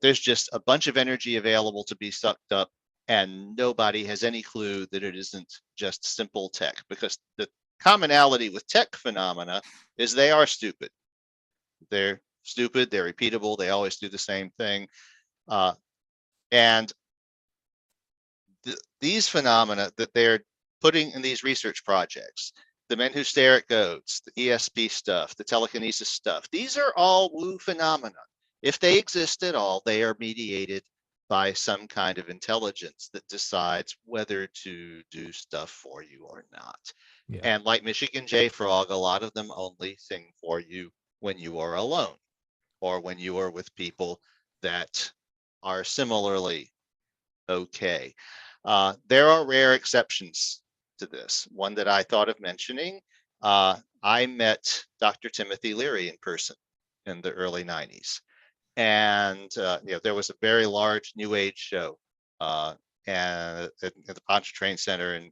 There's just a bunch of energy available to be sucked up, and nobody has any clue that it isn't just simple tech, because the commonality with tech phenomena is they are stupid. They're stupid, they're repeatable, they always do the same thing. And these phenomena that they're putting in these research projects, the men who stare at goats, the ESP stuff, the telekinesis stuff, these are all woo phenomena. If they exist at all, they are mediated by some kind of intelligence that decides whether to do stuff for you or not. Yeah. And like Michigan J Frog, a lot of them only sing for you when you are alone or when you are with people that are similarly okay. There are rare exceptions to this. One that I thought of mentioning, I met Dr. Timothy Leary in person in the early 90s. And there was a very large New Age show and at the Pontchartrain Center in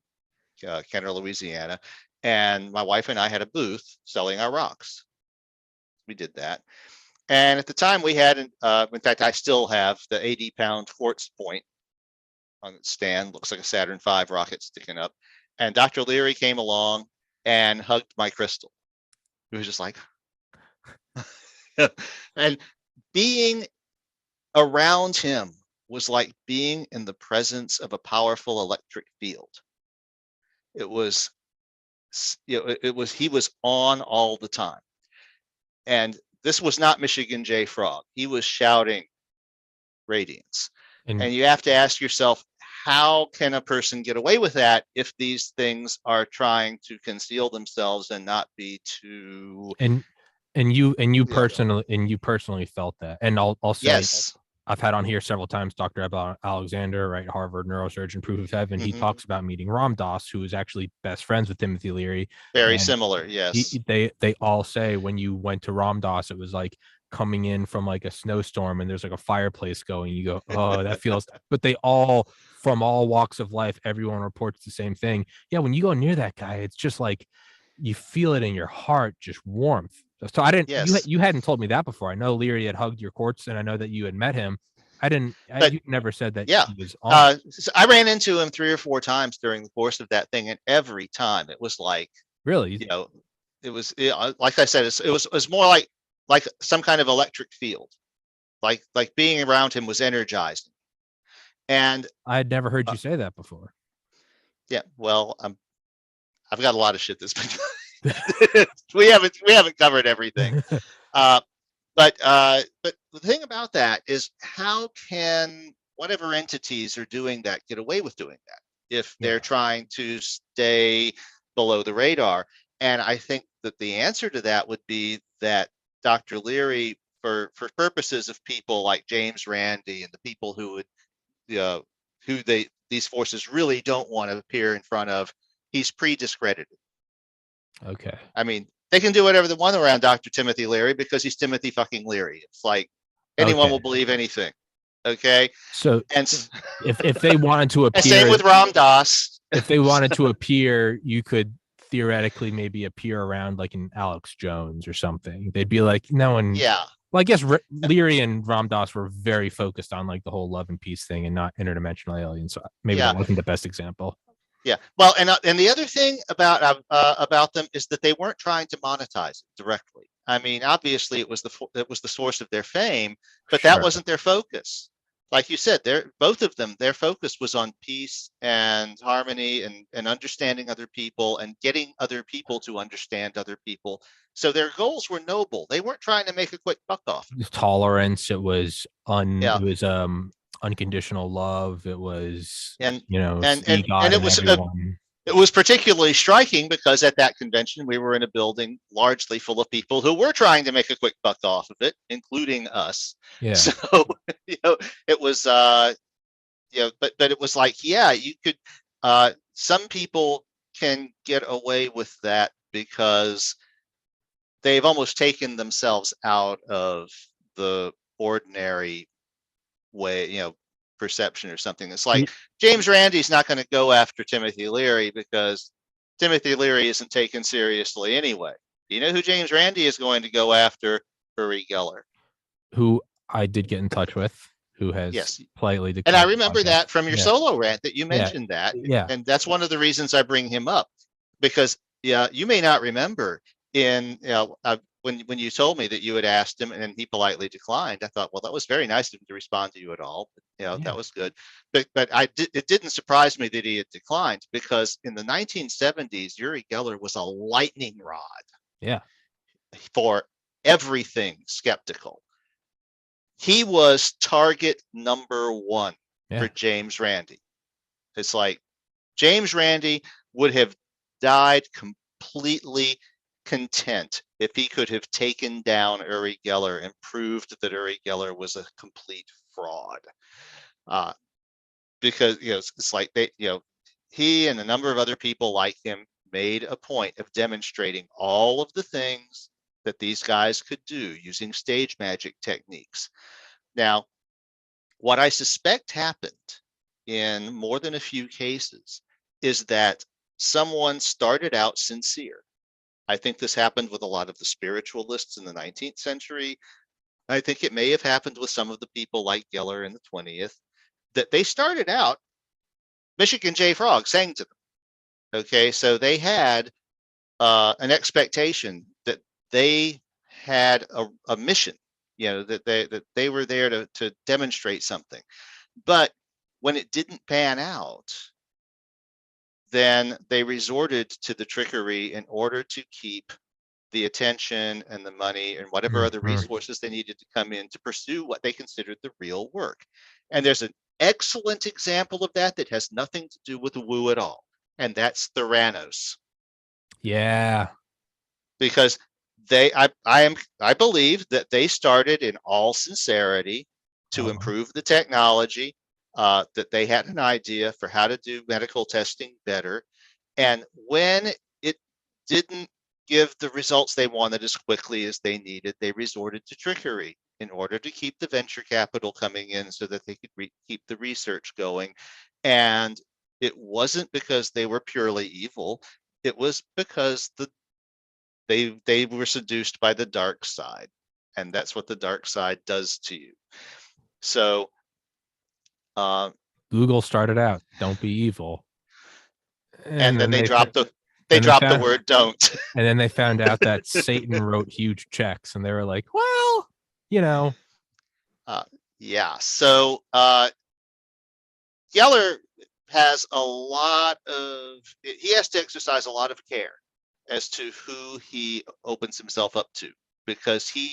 Kenner, Louisiana. And my wife and I had a booth selling our rocks. We did that. And at the time we had, in fact, I still have the 80-pound quartz point on its stand, looks like a Saturn V rocket sticking up. And Dr. Leary came along and hugged my crystal. It was just like, and being around him was like being in the presence of a powerful electric field. It was, he was on all the time. And this was not Michigan J Frog. He was shouting radiance. And you have to ask yourself, how can a person get away with that if these things are trying to conceal themselves and not be too and you personally felt that. And I'll say, yes, I've had on here several times Dr. Alexander, right, Harvard neurosurgeon, proof of heaven. He talks about meeting Ram Dass, who is actually best friends with Timothy Leary. Very similar, yes. They all say when you went to Ram Dass, it was like coming in from like a snowstorm and there's like a fireplace going. You go, oh, that feels. But they all, from all walks of life, everyone reports the same thing. Yeah, when you go near that guy, it's just like you feel it in your heart, just warmth. So I didn't. Yes. You hadn't told me that before. I know Leary had hugged your quartz, and I know that you had met him. I didn't. You never said that. Yeah, he was on. So I ran into him 3 or 4 times during the course of that thing, and every time it was like, really, it was like I said, it was more like some kind of electric field, like being around him was energizing. And I had never heard you say that before. Yeah, well, I've got a lot of shit that's been. we haven't covered everything. But the thing about that is, how can whatever entities are doing that get away with doing that if they're trying to stay below the radar? And I think that the answer to that would be that Dr. Leary, for purposes of people like James Randi and the people who would, these forces really don't want to appear in front of, he's pre-discredited. Okay. I mean, they can do whatever they want around Dr. Timothy Leary because he's Timothy fucking Leary. It's like anyone will believe anything. Okay. So, and if they wanted to appear, same with Ram Dass. If they wanted to appear, you could theoretically maybe appear around like an Alex Jones or something. They'd be like, no one. Yeah. Well, I guess Leary and Ram Dass were very focused on like the whole love and peace thing and not interdimensional aliens. So maybe that wasn't the best example. Yeah. Well, and the other thing about them is that they weren't trying to monetize it directly. I mean, obviously it was the source of their fame, but that wasn't their focus. Like you said, both of them, their focus was on peace and harmony and understanding other people and getting other people to understand other people. So their goals were noble. They weren't trying to make a quick buck off. Tolerance. It was unconditional love. It was, and it was particularly striking because at that convention we were in a building largely full of people who were trying to make a quick buck off of it, including us. Yeah. So it was but it was like, yeah, you could some people can get away with that because they've almost taken themselves out of the ordinary way, perception or something. It's like James Randi's not going to go after Timothy Leary because Timothy Leary isn't taken seriously anyway. You know who James Randi is going to go after? Uri Geller, who I did get in touch with, who has politely declared. And I remember that from your solo rant that you mentioned that. Yeah. And that's one of the reasons I bring him up, because you may not remember when you told me that you had asked him and then he politely declined, I thought, well, that was very nice of him to respond to you at all. But, that was good. But it didn't surprise me that he had declined, because in the 1970s, Uri Geller was a lightning rod. Yeah. For everything skeptical. He was target number one for James Randi. It's like James Randi would have died completely content if he could have taken down Uri Geller and proved that Uri Geller was a complete fraud. Because it's like he and a number of other people like him made a point of demonstrating all of the things that these guys could do using stage magic techniques. Now, what I suspect happened in more than a few cases is that someone started out sincere. I think this happened with a lot of the spiritualists in the 19th century. I think it may have happened with some of the people like Geller in the 20th, that they started out, Michigan J. Frog sang to them. Okay, so they had an expectation that they had a mission, that they were there to demonstrate something. But when it didn't pan out, then they resorted to the trickery in order to keep the attention and the money and whatever other resources they needed to come in to pursue what they considered the real work. And there's an excellent example of that that has nothing to do with woo at all, and that's Theranos. Yeah. Because I believe that they started in all sincerity to improve the technology, that they had an idea for how to do medical testing better. And when it didn't give the results they wanted as quickly as they needed, they resorted to trickery in order to keep the venture capital coming in so that they could keep the research going. And it wasn't because they were purely evil. It was because they were seduced by the dark side, and that's what the dark side does to you. So Google started out, don't be evil, and then they dropped the word don't. And then they found out that Satan wrote huge checks, and they were like, well, yeah. So Geller has he has to exercise a lot of care as to who he opens himself up to, because he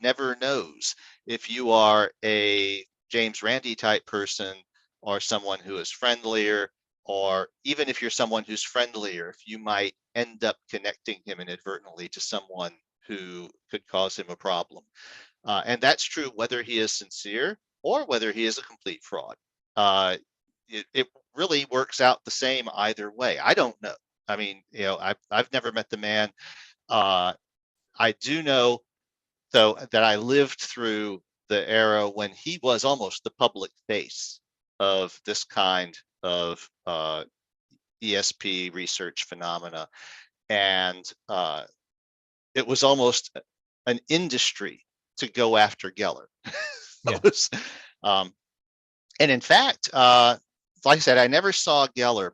never knows if you are a James Randi type person or someone who is friendlier, or even if you're someone who's friendlier, if you might end up connecting him inadvertently to someone who could cause him a problem. And that's true whether he is sincere or whether he is a complete fraud. It really works out the same either way. I don't know. I mean, I've never met the man. I do know, though, that I lived through the era when he was almost the public face of this kind of ESP research phenomena, and it was almost an industry to go after Geller. Was, and in fact, like I said, I never saw Geller,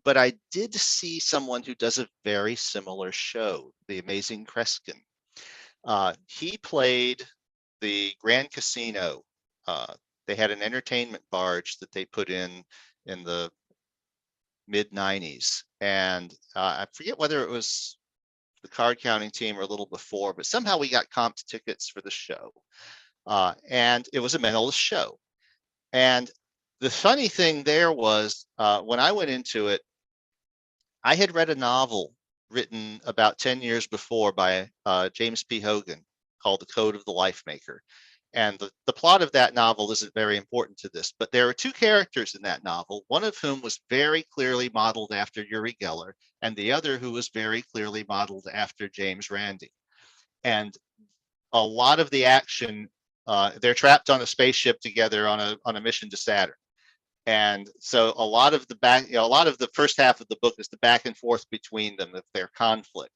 but I did see someone who does a very similar show, The Amazing Kreskin. He played the Grand Casino. They had an entertainment barge that they put in the mid 90s. And I forget whether it was the card counting team or a little before, but somehow we got comped tickets for the show. And it was a mentalist show. And the funny thing there was, when I went into it, I had read a novel written about 10 years before by James P. Hogan called The Code of the Life Maker. And the plot of that novel isn't very important to this, but there are two characters in that novel, one of whom was very clearly modeled after Uri Geller, and the other who was very clearly modeled after James Randi. And a lot of the action, they're trapped on a spaceship together on a mission to Saturn. And so a lot of the first half of the book is the back and forth between them, of their conflict.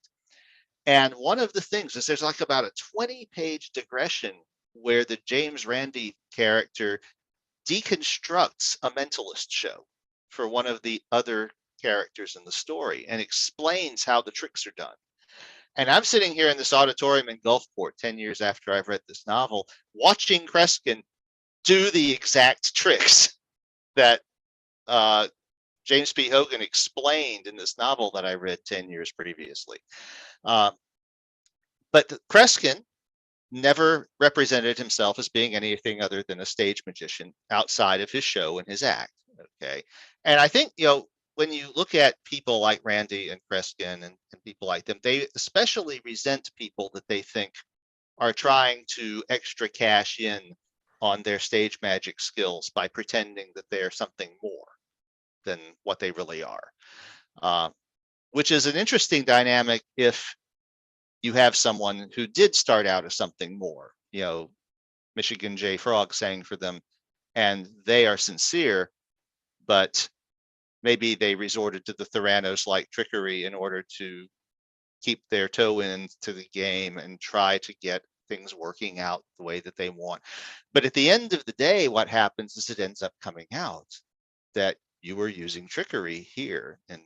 And one of the things is there's like about a 20-page digression where the James Randi character deconstructs a mentalist show for one of the other characters in the story and explains how the tricks are done. And I'm sitting here in this auditorium in Gulfport 10 years after I've read this novel, watching Kreskin do the exact tricks that James P. Hogan explained in this novel that I read 10 years previously. But Kreskin never represented himself as being anything other than a stage magician outside of his show and his act. Okay. And I think, when you look at people like Randy and Kreskin and people like them, they especially resent people that they think are trying to extra cash in on their stage magic skills by pretending that they're something more than what they really are, which is an interesting dynamic if you have someone who did start out as something more, Michigan J. Frog sang for them, and they are sincere, but maybe they resorted to the Theranos-like trickery in order to keep their toe into the game and try to get things working out the way that they want. But at the end of the day, what happens is it ends up coming out that you were using trickery here in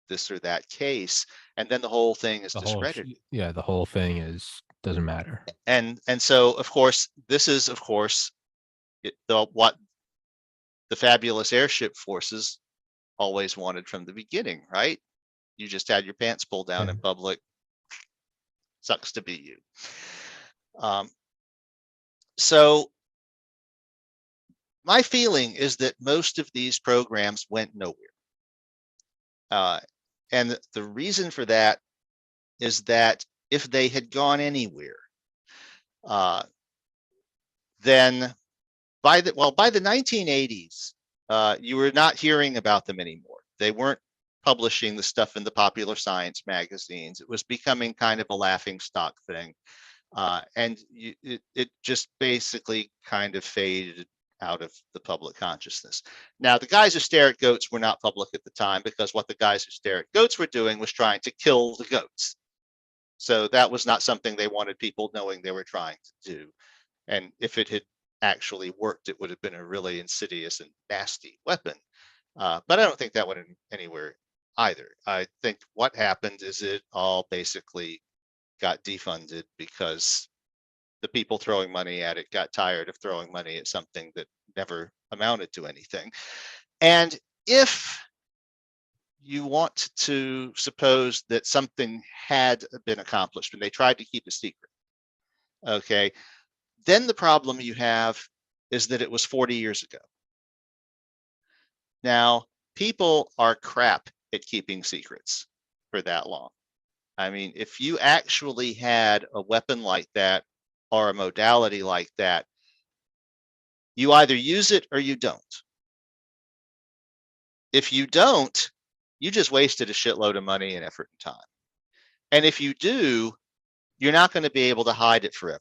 this or that case, and then the whole thing is discredited. The whole thing doesn't matter. And so, of course, this is, of course, what the fabulous airship forces always wanted from the beginning, right? You just had your pants pulled down in public. Sucks to be you. So my feeling is that most of these programs went nowhere. And the reason for that is that if they had gone anywhere, then by the 1980s, you were not hearing about them anymore. They weren't publishing the stuff in the popular science magazines. It was becoming kind of a laughing stock thing. And it just basically kind of faded out of the public consciousness. Now, the guys who stare at goats were not public at the time, because what the guys who stare at goats were doing was trying to kill the goats. So that was not something they wanted people knowing they were trying to do. And if it had actually worked, it would have been a really insidious and nasty weapon. But I don't think that went anywhere either. I think what happened is it all basically got defunded because the people throwing money at it got tired of throwing money at something that never amounted to anything. And if you want to suppose that something had been accomplished and they tried to keep a secret, okay, then the problem you have is that it was 40 years ago. Now, people are crap at keeping secrets for that long. I mean, if you actually had a weapon like that or a modality like that, you either use it or you don't. If you don't, you just wasted a shitload of money and effort and time. And if you do, you're not going to be able to hide it forever.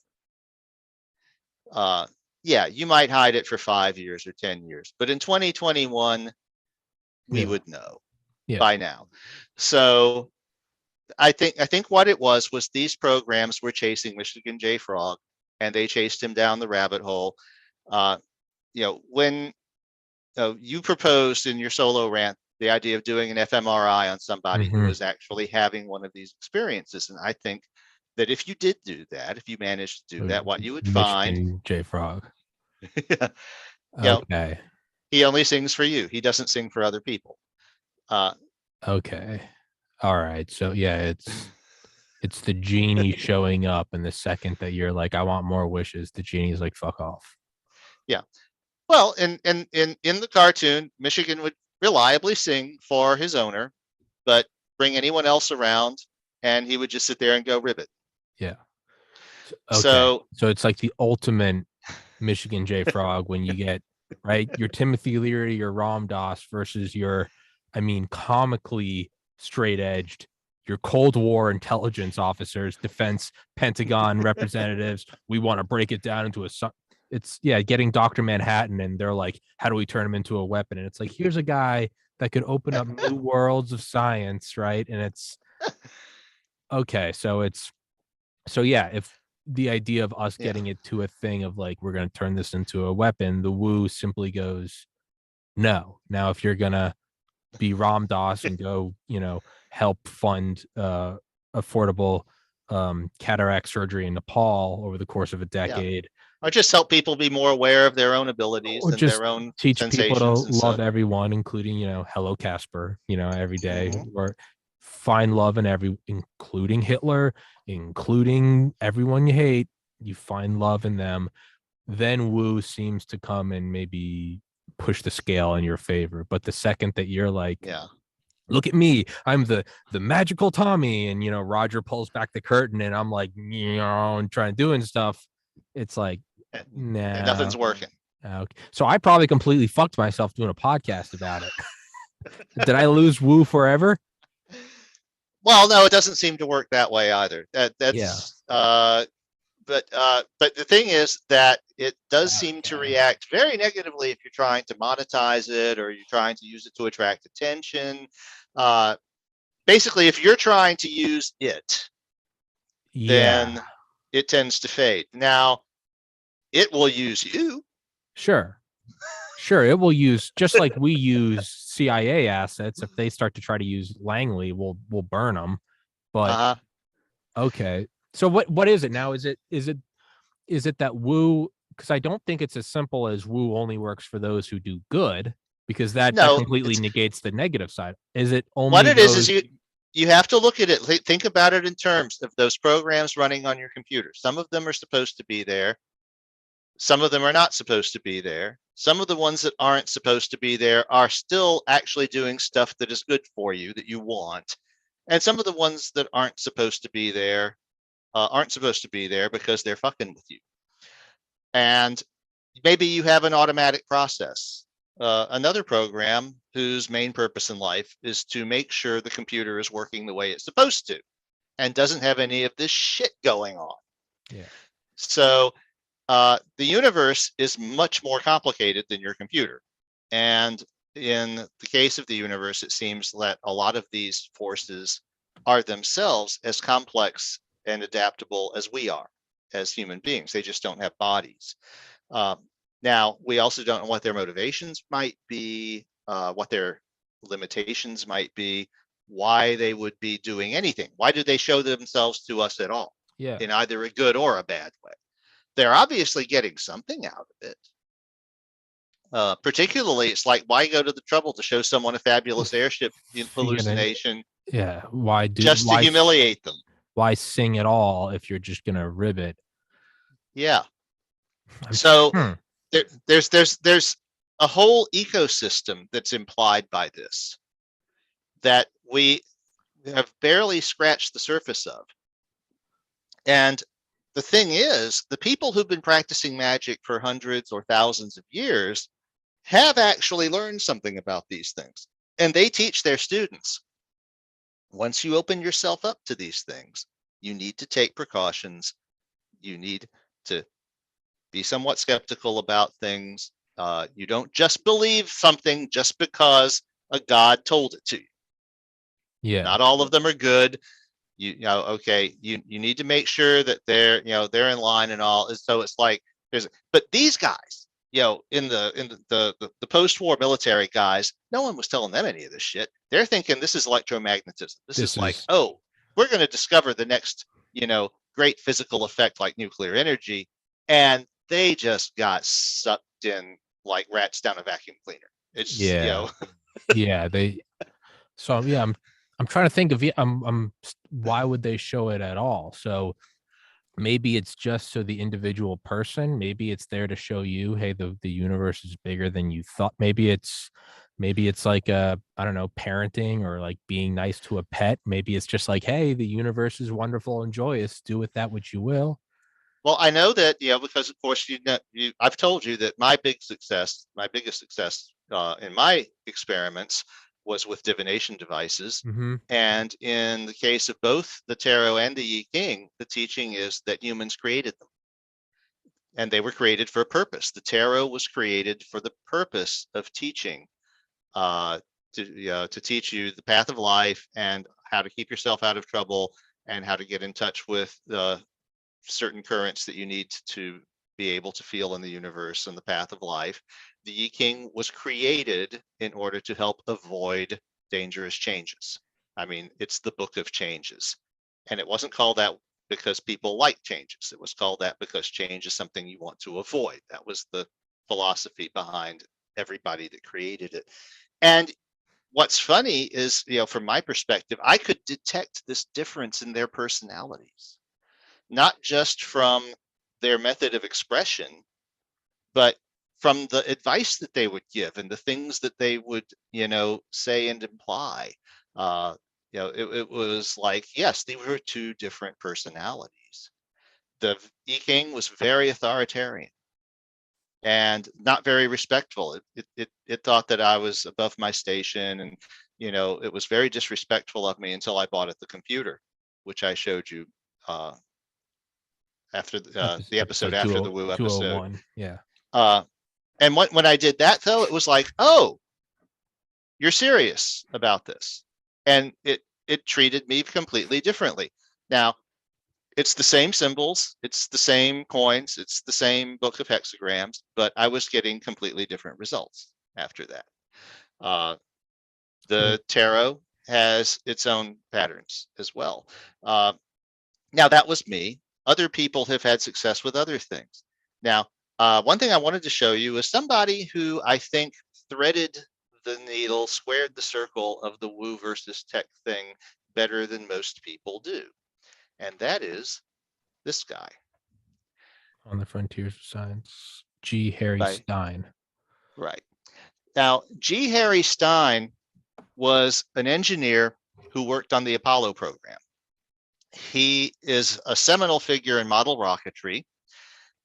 Yeah, you might hide it for 5 years or 10 years, but in 2021, we would know by now. So I think what it was these programs were chasing Michigan J. Frog, and they chased him down the rabbit hole. When you proposed in your solo rant the idea of doing an fMRI on somebody who was actually having one of these experiences, and I think that if you did do that, if you managed to do that, what you would find, Michigan J. Frog. Okay. He only sings for you. He doesn't sing for other people. Okay. All right. So yeah, it's the genie showing up, and the second that you're like, I want more wishes, the genie's like, fuck off. Yeah. Well, in the cartoon, Michigan would reliably sing for his owner, but bring anyone else around, and he would just sit there and go ribbit. Yeah. Okay. So it's like the ultimate Michigan J. Frog when you get right your Timothy Leary, your Ram Dass versus your, comically straight-edged, your Cold War intelligence officers, defense, Pentagon representatives. We want to break it down into it's getting Dr. Manhattan, and they're like, how do we turn him into a weapon? And it's like, here's a guy that could open up new worlds of science, right? And it's okay. So if the idea of us getting it to a thing of like, we're going to turn this into a weapon, the woo simply goes, no. Now, if you're going to be Ram Dass and go, help fund affordable cataract surgery in Nepal over the course of a Yeah. decade, Or just help people be more aware of their own or abilities and just their own teach people to sensations and love such. everyone, including, hello Casper, every day, Mhm. or find love in every, including Hitler, including everyone you hate. You find love in them. Then woo seems to come and maybe push the scale in your favor. But the second that you're like, Yeah. look at me, I'm the magical Tommy, and Roger pulls back the curtain and I'm like, and trying to doing stuff, it's like, And no. nothing's working. Okay. So I probably completely fucked myself doing a podcast about it. Did I lose woo forever? Well, no, it doesn't seem to work that way either. Yeah. But the thing is that it does seem to Okay. react very negatively if you're trying to monetize it or you're trying to use it to attract attention. Uh, Basically, if you're trying to use it, Yeah. then it tends to fade. Now, it will use you. Sure. Sure. It will use, just like we use CIA assets. If they start to try to use Langley, we'll burn them. But Uh, okay. So what is it now? Is it that woo? Because I don't think it's as simple as woo only works for those who do good, because that no, completely it's negates the negative side. Is it what only it is those? you have to look at it. Think about it in terms of those programs running on your computer. Some of them are supposed to be there. Some of them are not supposed to be there. Some of the ones that aren't supposed to be there are still actually doing stuff that is good for you that you want. And some of the ones that aren't supposed to be there because they're fucking with you. And maybe you have an automatic process. Another program whose main purpose in life is to make sure the computer is working the way it's supposed to and doesn't have any of this shit going on. Yeah. So the universe is much more complicated than your computer. And in the case of the universe, it seems that a lot of these forces are themselves as complex and adaptable as we are as human beings. They just don't have bodies. Um, Now, we also don't know what their motivations might be, what their limitations might be, why they would be doing anything. Why do they show themselves to us at all Yeah. in either a good or a bad way? They're obviously getting something out of it. Particularly, it's like, why go to the trouble to show someone a fabulous airship You're gonna, hallucination yeah. Why do just to humiliate them? why sing at all if you're just gonna ribbit? Yeah. I'm, So hmm. there's a whole ecosystem that's implied by this that we have barely scratched the surface of. And the thing is, the people who've been practicing magic for hundreds or thousands of years have actually learned something about these things. And they teach their students, once you open yourself up to these things, you need to take precautions. You need to be somewhat skeptical about things. You don't just believe something just because a god told it to you. Yeah. Not all of them are good. Okay, you need to make sure that they're in line and all. And so it's like but these guys, in the post-war military guys, no one was telling them any of this shit. They're thinking this is electromagnetism. This is This like, is oh, we're going to discover the next, great physical effect like nuclear energy, and they just got sucked in like rats down a vacuum cleaner. It's yeah. Yeah. Yeah, I'm trying to think of, why would they show it at all? So maybe it's just so the individual person, maybe it's there to show you, hey, the universe is bigger than you thought. Maybe it's like, I don't know, parenting, or like being nice to a pet. Maybe it's just like, hey, the universe is wonderful and joyous, do with that which you will. Well, I know that, because of course I've told you that my biggest success in my experiments was with divination devices. Mm-hmm. And in the case of both the tarot and the I Ching, the teaching is that humans created them, and they were created for a purpose. The tarot was created for the purpose of teaching, uh, to teach you the path of life and how to keep yourself out of trouble and how to get in touch with the certain currents that you need to be able to feel in the universe and the path of life. The I Ching was created in order to help avoid dangerous changes. I mean, it's the book of changes. And it wasn't called that because people like changes. It was called that because change is something you want to avoid. That was the philosophy behind everybody that created it. And what's funny is, from my perspective, I could detect this difference in their personalities, not just from their method of expression, but from the advice that they would give and the things that they would, say and imply. It was like, yes, they were two different personalities. The King was very authoritarian and not very respectful. It thought that I was above my station, and it was very disrespectful of me until I bought it the computer, which I showed you after the episode after the Woo episode. 201. Yeah. And when I did that, though, it was like, oh, you're serious about this, and it treated me completely differently. Now, it's the same symbols, it's the same coins, it's the same book of hexagrams, but I was getting completely different results after that. The tarot has its own patterns as well. Now, that was me. Other people have had success with other things. Now, one thing I wanted to show you is somebody who I think threaded the needle, squared the circle of the woo versus tech thing better than most people do. And that is this guy. On the Frontiers of Science, G. Harry Stein. Right. Now, G. Harry Stein was an engineer who worked on the Apollo program. He is a seminal figure in model rocketry,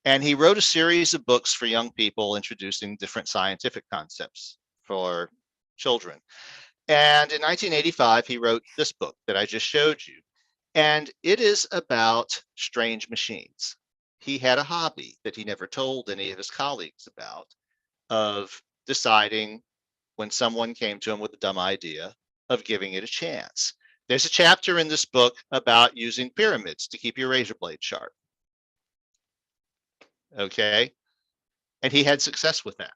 and he wrote a series of books for young people introducing different scientific concepts for children. And in 1985, he wrote this book that I just showed you. And it is about strange machines. He had a hobby that he never told any of his colleagues about, of deciding when someone came to him with a dumb idea of giving it a chance. There's a chapter in this book about using pyramids to keep your razor blade sharp. Okay. And he had success with that.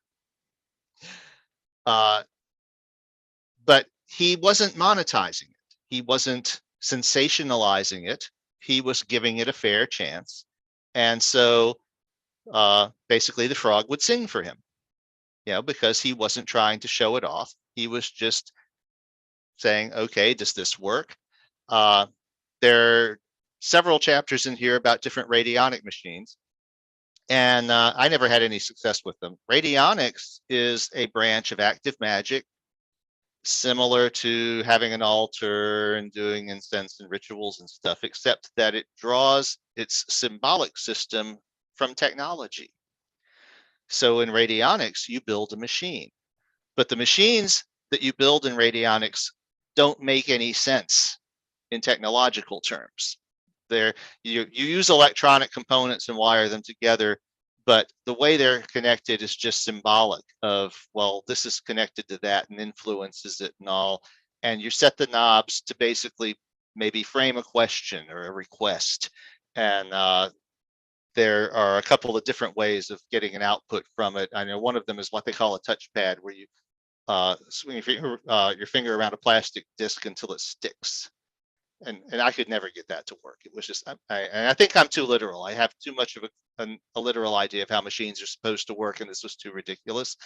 But he wasn't monetizing it. He wasn't sensationalizing it. He was giving it a fair chance. And so basically the frog would sing for him, because he wasn't trying to show it off. He was just saying, okay, does this work? There are several chapters in here about different radionic machines. And I never had any success with them. Radionics is a branch of active magic, similar to having an altar and doing incense and rituals and stuff, except that it draws its symbolic system from technology. So in radionics, you build a machine, but the machines that you build in radionics don't make any sense in technological terms. You use electronic components and wire them together, but the way they're connected is just symbolic of, well, this is connected to that and influences it and all. And you set the knobs to basically maybe frame a question or a request. And there are a couple of different ways of getting an output from it. I know one of them is what they call a touchpad, where you swing your finger around a plastic disc until it sticks. And I could never get that to work. It was just, I think I'm too literal. I have too much of a literal idea of how machines are supposed to work, and this was too ridiculous.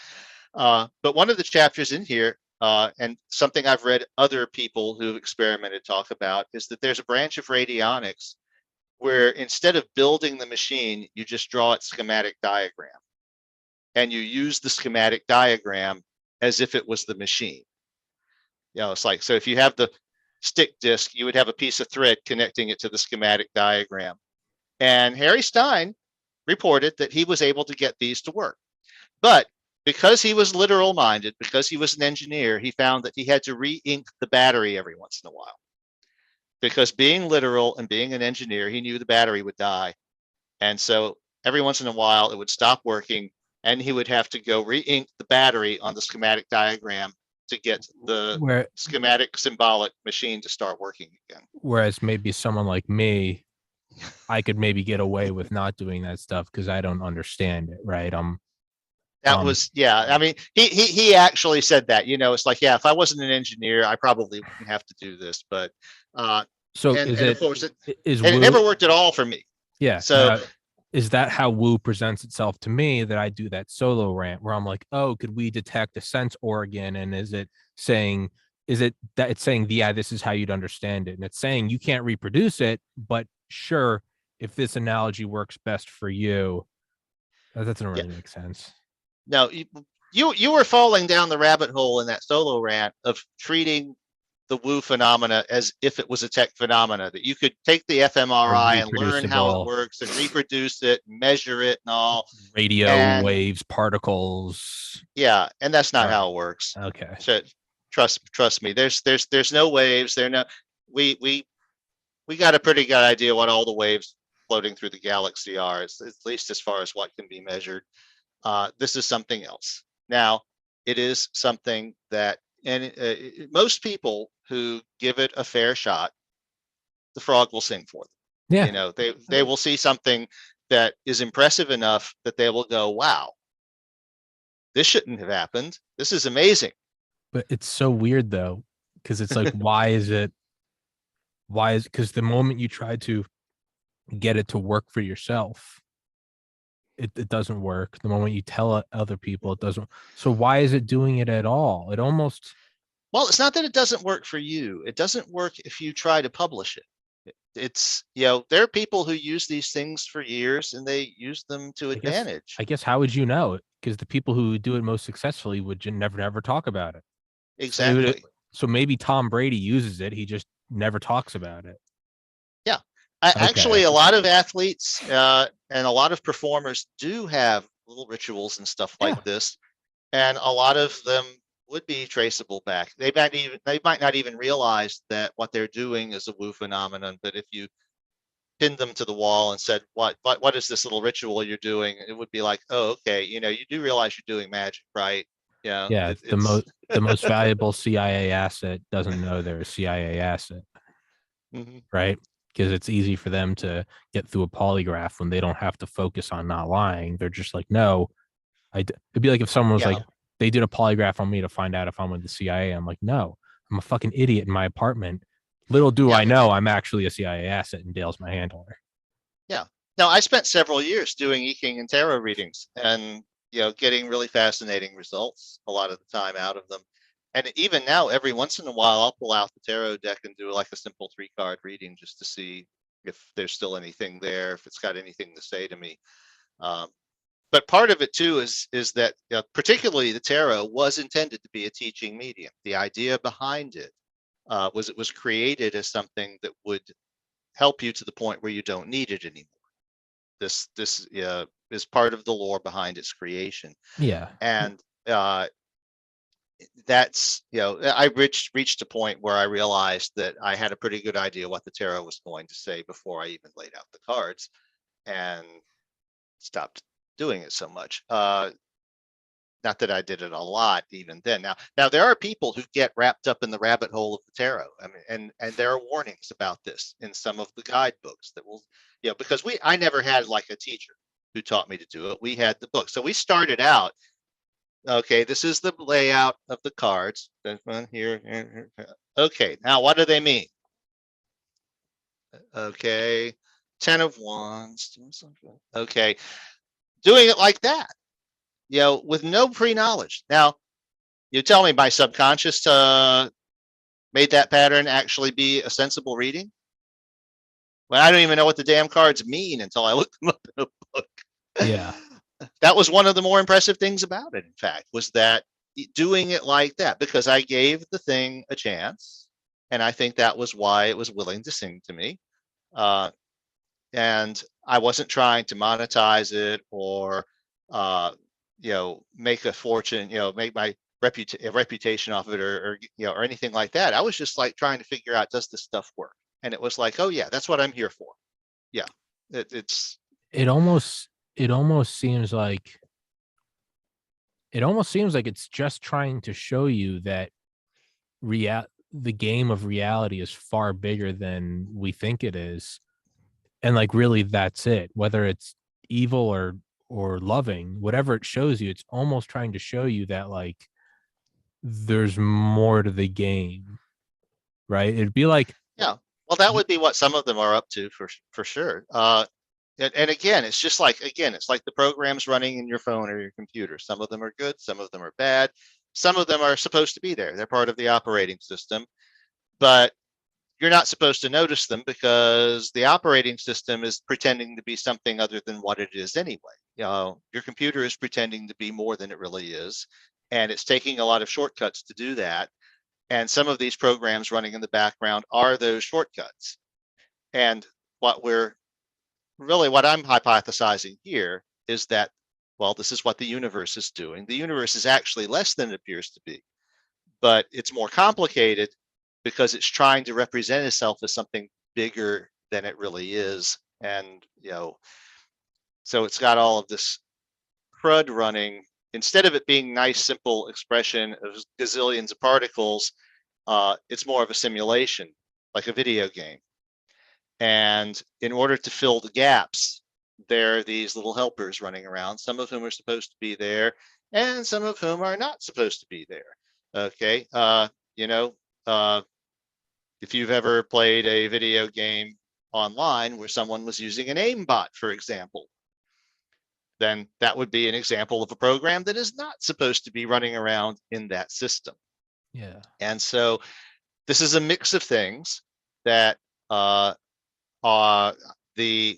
But one of the chapters in here, and something I've read other people who've experimented talk about, is that there's a branch of radionics where instead of building the machine, you just draw its schematic diagram. And you use the schematic diagram as if it was the machine. It's like, so if you have the stick disc, you would have a piece of thread connecting it to the schematic diagram. And Harry Stein reported that he was able to get these to work. But because he was literal minded, because he was an engineer, he found that he had to re-ink the battery every once in a while. Because being literal and being an engineer, he knew the battery would die. And so every once in a while it would stop working, and he would have to go re-ink the battery on the schematic diagram to get the schematic symbolic machine to start working again. Whereas maybe someone like me, I could maybe get away with not doing that stuff because I don't understand it, right? That was, yeah. I mean, he actually said that, it's like, yeah, if I wasn't an engineer, I probably wouldn't have to do this. But So And is and of it course is and it Woo? never worked at all for me. Yeah. So Now, is that how Woo presents itself to me, that I do that solo rant where I'm like, oh, could we detect a sense organ? And is it that it's saying, yeah, this is how you'd understand it? And it's saying you can't reproduce it, but sure, if this analogy works best for you, that doesn't yeah, really make sense. no, you were falling down the rabbit hole in that solo rant of treating the Woo phenomena as if it was a tech phenomena, that you could take the Or fMRI and learn how it reproducible works and reproduce it, and measure it and all. radio And waves, particles. yeah, and that's All not right. how it works. Okay. So trust me. There's no waves. There no we got a pretty good idea what all the waves floating through the galaxy are, at least as far as what can be measured. This is something else. Now, it is something that, and most people who give it a fair shot, the frog will sing for them. Yeah. You know, they will see something that is impressive enough that they will go, "Wow, this shouldn't have happened. This is amazing." But it's so weird though, because it's like, because the moment you try to get it to work for yourself, it doesn't work. The moment you tell other people, it doesn't. So why is it doing it at all? It almost, Well, it's not that it doesn't work for you. It doesn't work if you try to publish it. It's, there are people who use these things for years and they use them to I guess, advantage. how would you know it? Because the people who do it most successfully would never talk about it. Exactly. So maybe Tom Brady uses it. He just never talks about it. Yeah. Okay. Actually, a lot of athletes and a lot of performers do have little rituals and stuff like Yeah. this, and a lot of them would be traceable back. They might not even realize that what they're doing is a Woo phenomenon. But if you pinned them to the wall and said, "What is this little ritual you're doing?" It would be like, "Oh, okay, you do realize you're doing magic, right?" Yeah, Yeah. it's The most valuable CIA asset doesn't know they're a CIA asset, Mhm. right? Because it's easy for them to get through a polygraph when they don't have to focus on not lying. They're just like, no, it'd be like if someone was like, Yeah, they did a polygraph on me to find out if I'm with the CIA. I'm like, no, I'm a fucking idiot in my apartment. Little do yeah, I know I'm actually a CIA asset and Dale's my handler. yeah. Now, I spent several years doing I Ching and tarot readings, and getting really fascinating results a lot of the time out of them. And even now, every once in a while, I'll pull out the tarot deck and do like a simple 3-card reading just to see if there's still anything there, if it's got anything to say to me. Um, but part of it too is that particularly the tarot was intended to be a teaching medium. The idea behind it was it was created as something that would help you to the point where you don't need it anymore. This is part of the lore behind its creation. Yeah. And that's I reached a point where I realized that I had a pretty good idea what the tarot was going to say before I even laid out the cards, and stopped doing it so much. Not that I did it a lot even then. Now there are people who get wrapped up in the rabbit hole of the tarot. I mean, and there are warnings about this in some of the guidebooks that will, because I never had like a teacher who taught me to do it. We had the book, so we started out. Okay, this is the layout of the cards. This one here. Okay, now what do they mean? Okay, 10 of Wands. Okay, doing it like that, with no pre-knowledge. Now, you tell me my subconscious made that pattern actually be a sensible reading? Well, I don't even know what the damn cards mean until I looked them up in a book. Yeah. That was one of the more impressive things about it, in fact, was that doing it like that, because I gave the thing a chance. And I think that was why it was willing to sing to me. And I wasn't trying to monetize it or, make a fortune, make my reputation off of it, or anything like that. I was just like trying to figure out, does this stuff work? And it was like, oh yeah, that's what I'm here for. Yeah, it's It almost it almost seems like it's just trying to show you that the game of reality is far bigger than we think it is. And like really that's it. Whether it's evil or loving, whatever it shows you, it's almost trying to show you that like there's more to the game, right? It'd be like yeah. Well, that would be what some of them are up to for sure. And again, it's just like, it's like the programs running in your phone or your computer. Some of them are good, some of them are bad. Some of them are supposed to be there. They're part of the operating system, but you're not supposed to notice them because the operating system is pretending to be something other than what it is anyway. Your computer is pretending to be more than it really is, and it's taking a lot of shortcuts to do that. And some of these programs running in the background are those shortcuts. And what I'm hypothesizing here is that, well, this is what the universe is doing. The universe is actually less than it appears to be, but it's more complicated because it's trying to represent itself as something bigger than it really is. And, so it's got all of this crud running. Instead of it being nice, simple expression of gazillions of particles, it's more of a simulation, like a video game. And in order to fill the gaps, there are these little helpers running around, some of whom are supposed to be there and some of whom are not supposed to be there. Okay. If you've ever played a video game online where someone was using an aimbot, for example, then that would be an example of a program that is not supposed to be running around in that system. Yeah. And so this is a mix of things that the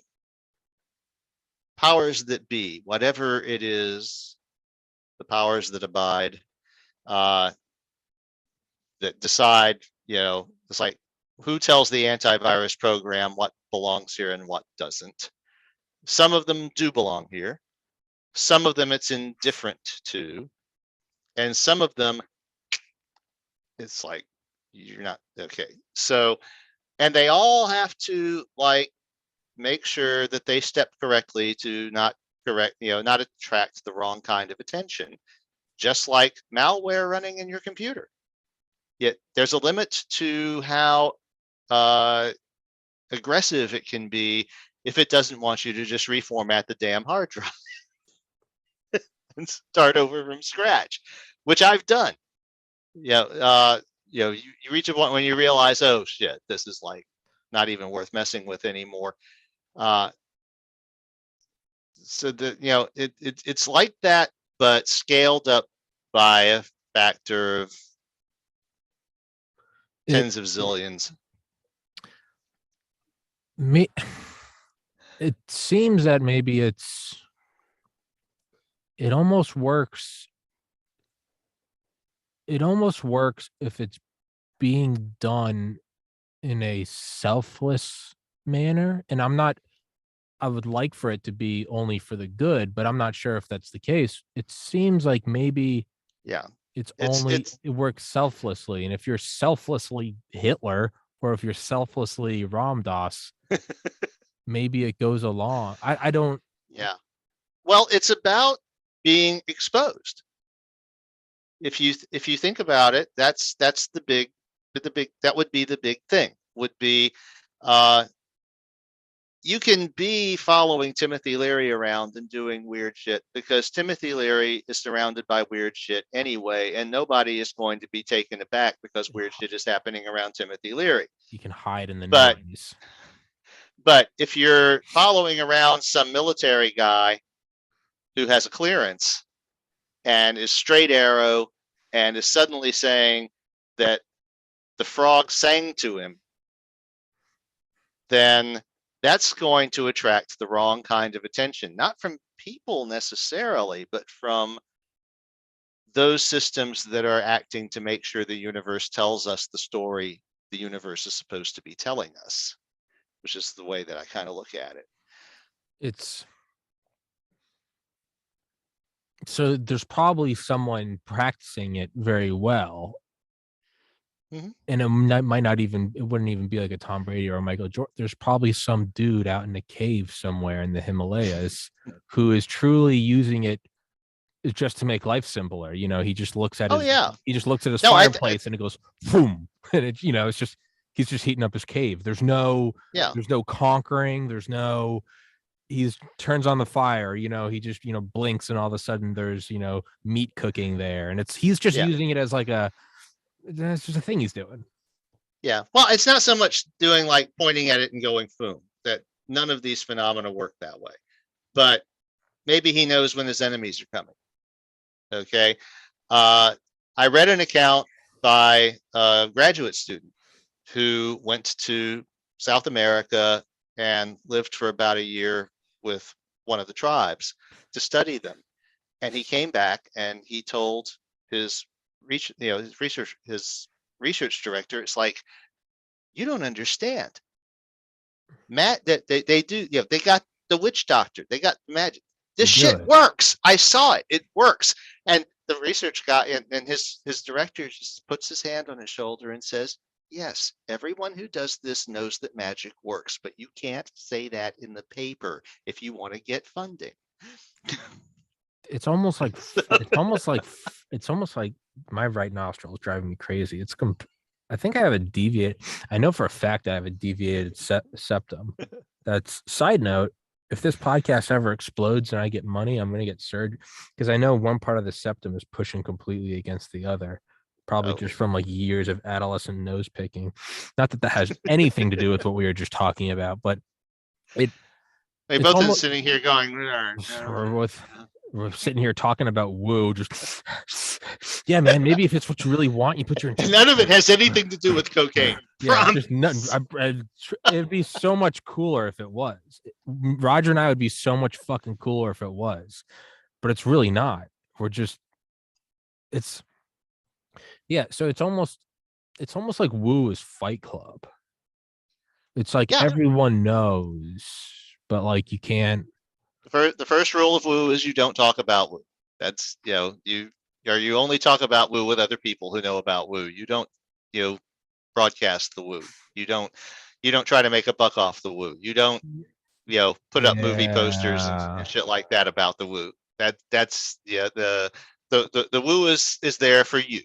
powers that be, whatever it is, the powers that abide, that decide, it's like, who tells the antivirus program what belongs here and what doesn't. Some of them do belong here. Some of them it's indifferent to. And some of them, it's like, you're not, okay. So, and they all have to make sure that they step correctly to not attract the wrong kind of attention, just like malware running in your computer. Yet there's a limit to how aggressive it can be if it doesn't want you to just reformat the damn hard drive and start over from scratch, which I've done. You reach a point when you realize, oh shit, this is not even worth messing with anymore. So that it's like that, but scaled up by a factor of tens of zillions. It seems that maybe it almost works. It almost works if it's being done in a selfless manner. And I would like for it to be only for the good, but I'm not sure if that's the case. It seems like maybe it works selflessly. And if you're selflessly Hitler, or if you're selflessly Ram Dass, maybe it goes along. I don't. Yeah. Well, it's about being exposed. If you think about it, that's the big that would be the big thing, would be you can be following Timothy Leary around and doing weird shit because Timothy Leary is surrounded by weird shit anyway, and nobody is going to be taken aback because weird shit is happening around Timothy Leary. You can hide in the noise. But if you're following around some military guy who has a clearance and is straight arrow and is suddenly saying that the frog sang to him, then that's going to attract the wrong kind of attention, not from people necessarily, but from those systems that are acting to make sure the universe tells us the story the universe is supposed to be telling us, which is the way that I kind of look at it. So there's probably someone practicing it very well. Mm-hmm. And it wouldn't even be like a Tom Brady or a Michael Jordan. There's probably some dude out in a cave somewhere in the Himalayas who is truly using it just to make life simpler. He just looks at his fireplace and it goes boom, and it's just he's just heating up his cave. There's no conquering. He turns on the fire, he just blinks and all of a sudden there's meat cooking there, and he's just using it as like that's just a thing he's doing. Yeah. Well, it's not so much doing like pointing at it and going boom, that none of these phenomena work that way. But maybe he knows when his enemies are coming. Okay. I read an account by a graduate student who went to South America and lived for about a year with one of the tribes to study them. And he came back and he told his his research director, it's like, you don't understand. Matt, that they do, they got the witch doctor, they got magic. They This do shit it. works. I saw it. It works. And the research guy and his director just puts his hand on his shoulder and says, yes, everyone who does this knows that magic works, but you can't say that in the paper if you want to get funding. It's almost like it's almost like my right nostril is driving me crazy. I think I have a deviate. I know for a fact I have a deviated septum. That's side note. If this podcast ever explodes and I get money, I'm gonna get surgery because I know one part of the septum is pushing completely against the other, probably just from like years of adolescent nose picking. Not that that has anything to do with what we were just talking about, but They it's both almost sitting here going, we're sitting here talking about woo, just yeah, man. Maybe if it's what you really want, you put your none of it has anything to do with cocaine. yeah, just nothing. It'd be so much cooler if it was. Roger and I would be so much fucking cooler if it was, but it's really not. We're just it's yeah. So it's almost like woo is Fight Club. It's like Yeah. everyone knows, but like you can't. The first rule of woo is you don't talk about woo. That's, you only talk about woo with other people who know about woo. You don't, broadcast the woo. You don't try to make a buck off the woo. You don't, put up movie posters and shit like that about the woo. That's the woo is there for you.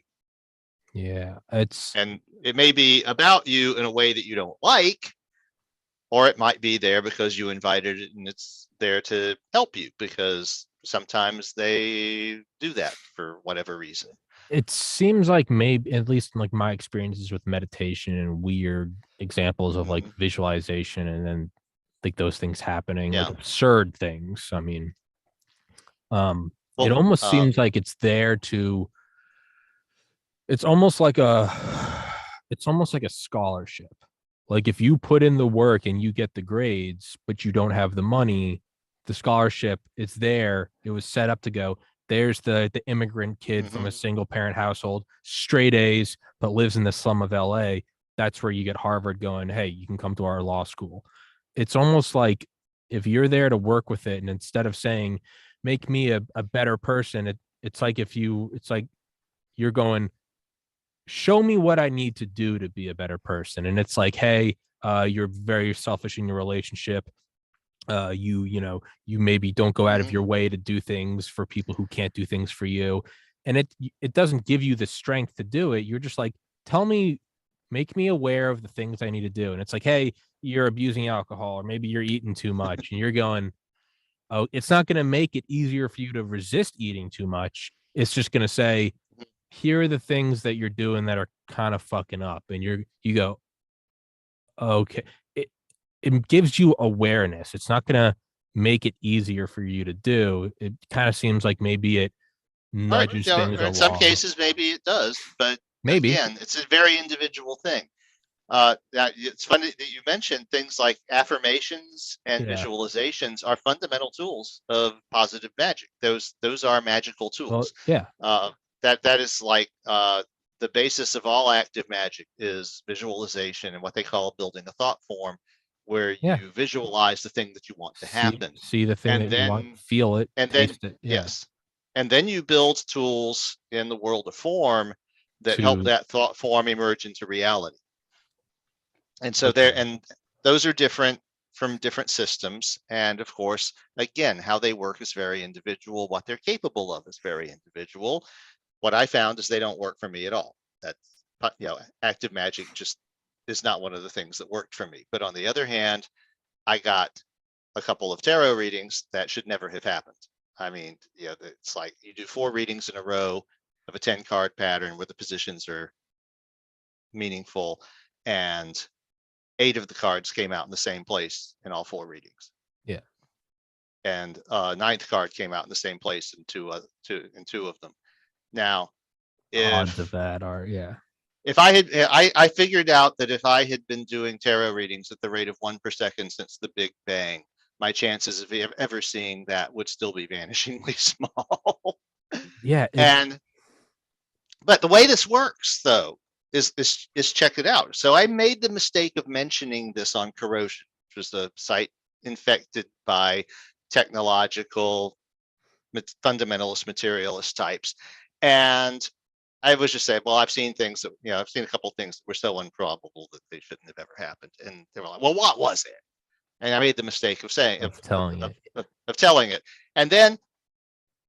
Yeah, and it may be about you in a way that you don't like, or it might be there because you invited it and it's there to help you, because sometimes they do that for whatever reason. it seems like maybe at least in like my experiences with meditation and weird examples of like visualization and then like those things happening, like absurd things. I mean, it almost seems like it's there to it's almost like a scholarship. Like if you put in the work and you get the grades, but you don't have the money, the scholarship is there. It was set up to go. There's the immigrant kid from a single parent household, straight A's, but lives in the slum of LA. That's where you get Harvard going, hey, you can come to our law school. It's almost like if you're there to work with it, and instead of saying, make me a better person, it's like you're going, show me what I need to do to be a better person. And it's like, hey, you're very selfish in your relationship. You maybe don't go out of your way to do things for people who can't do things for you. And it doesn't give you the strength to do it. You're just like, tell me, make me aware of the things I need to do. And it's like, hey, you're abusing alcohol, or maybe you're eating too much. And you're going, oh, it's not going to make it easier for you to resist eating too much. It's just going to say, here are the things that you're doing that are kind of fucking up. And you go, okay. It gives you awareness. It's not going to make it easier for you to do. It kind of seems like maybe it nudges things along. In some cases, maybe it does, but maybe again, it's a very individual thing. It's funny that you mentioned things like affirmations and visualizations are fundamental tools of positive magic. Those are magical tools. Well, that is like the basis of all active magic is visualization and what they call building a thought form, where you visualize the thing that you want to happen. See the thing that you want, feel it, and taste then it. yes, and then you build tools in the world of form that help that thought form emerge into reality. And so those are different from different systems. And of course, again, how they work is very individual. What they're capable of is very individual. What I found is they don't work for me at all. That's, active magic just is not one of the things that worked for me. But on the other hand, I got a couple of tarot readings that should never have happened. I mean, it's like you do 4 readings in a row of a 10 card pattern where the positions are meaningful, and 8 of the cards came out in the same place in all 4 readings. Yeah. And 9th card came out in the same place in two of them. Now, Odds of that are, if I figured out that if I had been doing tarot readings at the rate of 1 per second since the Big Bang, my chances of ever seeing that would still be vanishingly small. Yeah. But the way this works, though, is check it out. So I made the mistake of mentioning this on Corrosion, which was a site infected by technological fundamentalist materialist types. And I was just saying, well, I've seen things that, I've seen a couple of things that were so improbable that they shouldn't have ever happened. And they were like, well, what was it? And I made the mistake of saying, of telling it. Of telling it. And then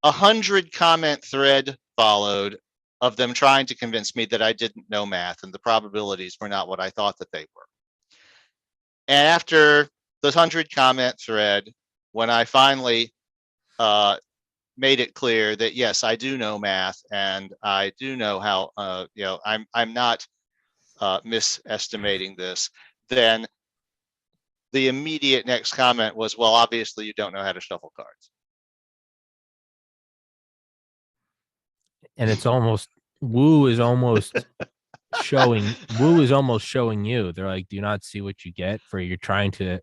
100 comment thread followed of them trying to convince me that I didn't know math and the probabilities were not what I thought that they were. And after the 100 comment thread, when I finally made it clear that yes, I do know math and I do know how I'm not misestimating this, then the immediate next comment was, well, obviously you don't know how to shuffle cards. And it's almost Woo is almost showing you. They're like, do you not see what you get for you're trying to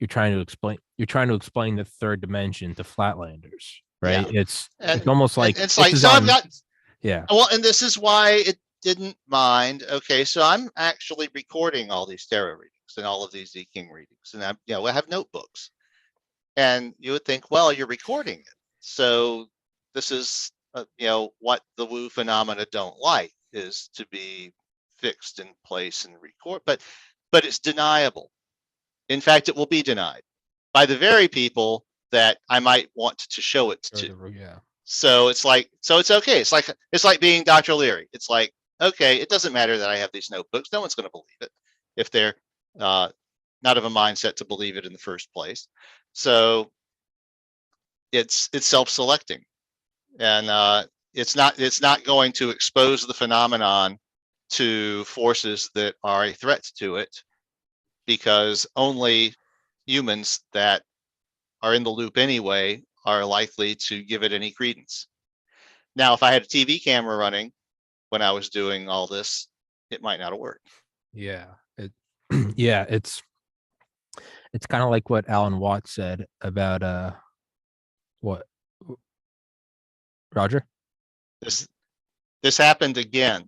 explain the third dimension to flatlanders, right? Yeah. It's almost like it's like, so I've got, yeah. Well, and this is why it didn't mind. Okay, so I'm actually recording all these tarot readings and all of these Z King readings, and I have notebooks. And you would think, well, you're recording it, so this is what the woo phenomena don't like is to be fixed in place and record, but it's deniable. In fact, it will be denied by the very people that I might want to show it to. Yeah. So it's okay. It's like being Dr. Leary. It's like, okay, it doesn't matter that I have these notebooks. No one's going to believe it if they're not of a mindset to believe it in the first place. So it's self-selecting, and it's not going to expose the phenomenon to forces that are a threat to it, because only humans that are in the loop anyway are likely to give it any credence. Now, if I had a TV camera running when I was doing all this, it might not have worked. Yeah. It's kind of like what Alan Watts said about what Roger? This happened again.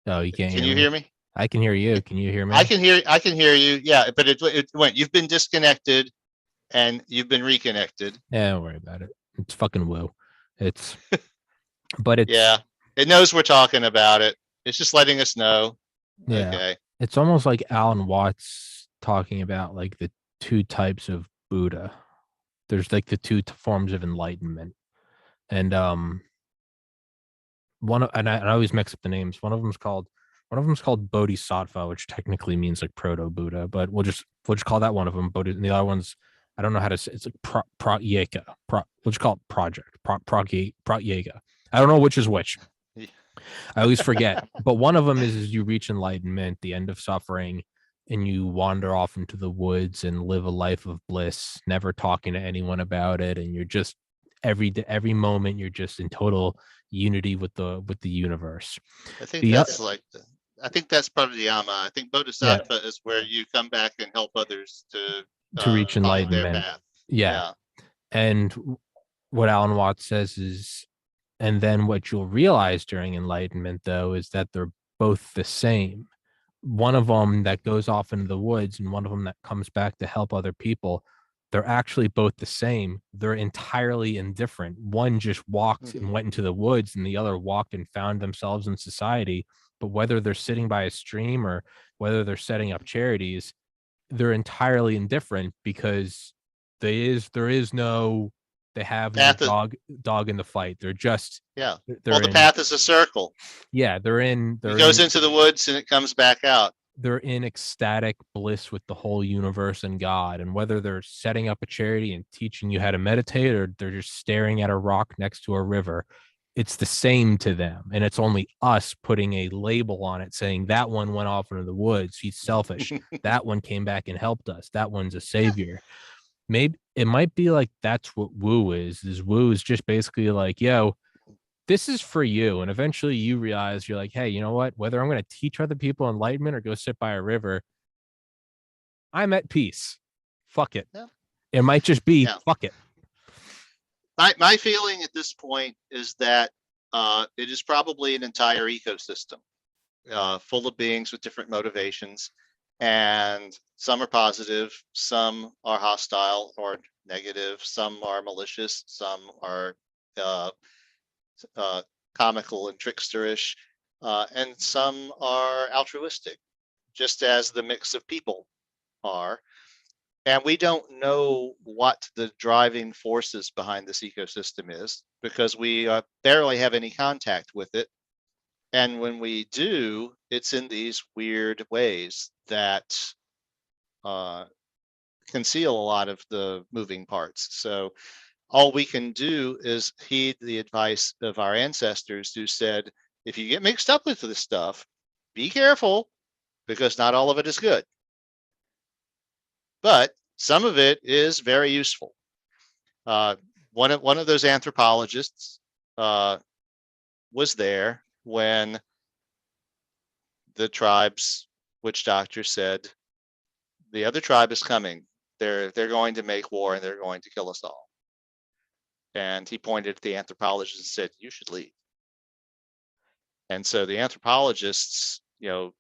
Oh, you can't Can you hear me? I can hear you. Can you hear me? I can hear you. Yeah, but it went. You've been disconnected and you've been reconnected. Yeah, don't worry about it. It's fucking woo. But it's yeah. It knows we're talking about it. It's just letting us know. Yeah. Okay. It's almost like Alan Watts talking about like the 2 types of Buddha. There's like the 2 forms of enlightenment, and I always mix up the names. One of them's called Bodhisattva, which technically means like proto Buddha, but we'll just call that one of them. And the other one's, I don't know how to say. It's like Pratyeka. We'll just call it Project Pratyeka. I don't know which is which. I always forget. But one of them is you reach enlightenment, the end of suffering, and you wander off into the woods and live a life of bliss, never talking to anyone about it, and you're just every moment you're just in total unity with the universe. I think that's Pranayama. I think Bodhisattva is where you come back and help others to reach enlightenment. Their path. Yeah. And what Alan Watts says is, and then what you'll realize during enlightenment, though, is that they're both the same. One of them that goes off into the woods and one of them that comes back to help other people, they're actually both the same. They're entirely indifferent. One just walked and went into the woods, and the other walked and found themselves in society. But whether they're sitting by a stream or whether they're setting up charities, they're entirely indifferent, because they have no dog in the fight. They're just the path is a circle. Yeah, it goes into the woods and it comes back out. They're in ecstatic bliss with the whole universe and God. And whether they're setting up a charity and teaching you how to meditate, or they're just staring at a rock next to a river, it's the same to them. And it's only us putting a label on it saying that one went off into the woods. He's selfish. That one came back and helped us. That one's a savior. Maybe it might be like that's what woo is woo is just basically like, yo, this is for you. And eventually you realize you're like, hey, you know what? Whether I'm going to teach other people enlightenment or go sit by a river, I'm at peace. Fuck it. Yeah. It might just be Yeah. fuck it. My feeling at this point is that it is probably an entire ecosystem full of beings with different motivations, and some are positive, some are hostile or negative, some are malicious, some are uh, comical and tricksterish, and some are altruistic, just as the mix of people are. And we don't know what the driving forces behind this ecosystem is because we barely have any contact with it. And when we do, it's in these weird ways that conceal a lot of the moving parts. So all we can do is heed the advice of our ancestors who said, if you get mixed up with this stuff, be careful because not all of it is good. But some of it is very useful. One of those anthropologists was there when the tribe's witch doctor said, the other tribe is coming. They're going to make war and they're going to kill us all. And he pointed at the anthropologist and said, you should leave. And so the anthropologists,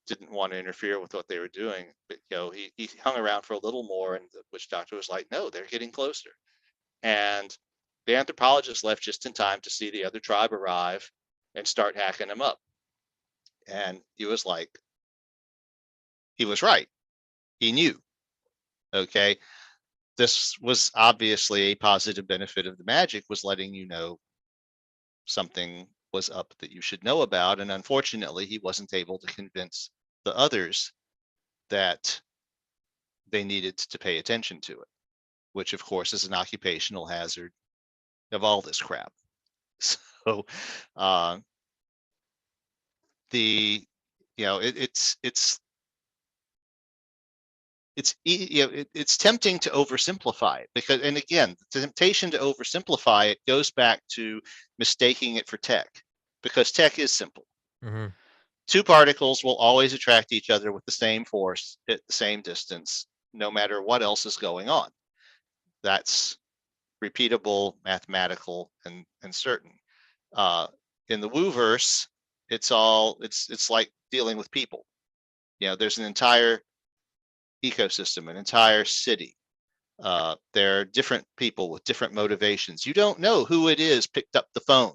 didn't want to interfere with what they were doing, but he hung around for a little more, and the witch doctor was like, no, they're getting closer. And the anthropologist left just in time to see the other tribe arrive and start hacking them up. And he was like, he was right. He knew. Okay. This was obviously a positive benefit of the magic, was letting you know something was up that you should know about. And unfortunately, he wasn't able to convince the others that they needed to pay attention to it, which of course is an occupational hazard of all this crap. So it's tempting to oversimplify it because, and again, the temptation to oversimplify it goes back to mistaking it for tech, because tech is simple. Mm-hmm. Two particles will always attract each other with the same force at the same distance, no matter what else is going on. That's repeatable, mathematical, and certain. In the Wooverse, it's like dealing with people. There's an entire ecosystem, an entire city. There are different people with different motivations. You don't know who it is picked up the phone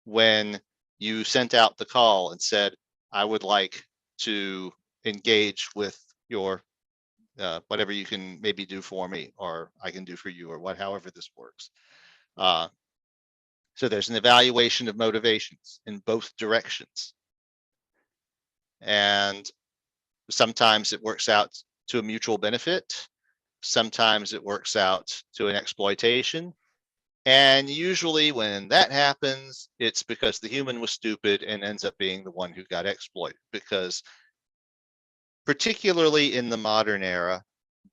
when you sent out the call and said, I would like to engage with your whatever you can maybe do for me, or I can do for you, or however this works. So there's an evaluation of motivations in both directions. And sometimes it works out to a mutual benefit. Sometimes it works out to an exploitation. And usually when that happens, it's because the human was stupid and ends up being the one who got exploited. Because particularly in the modern era,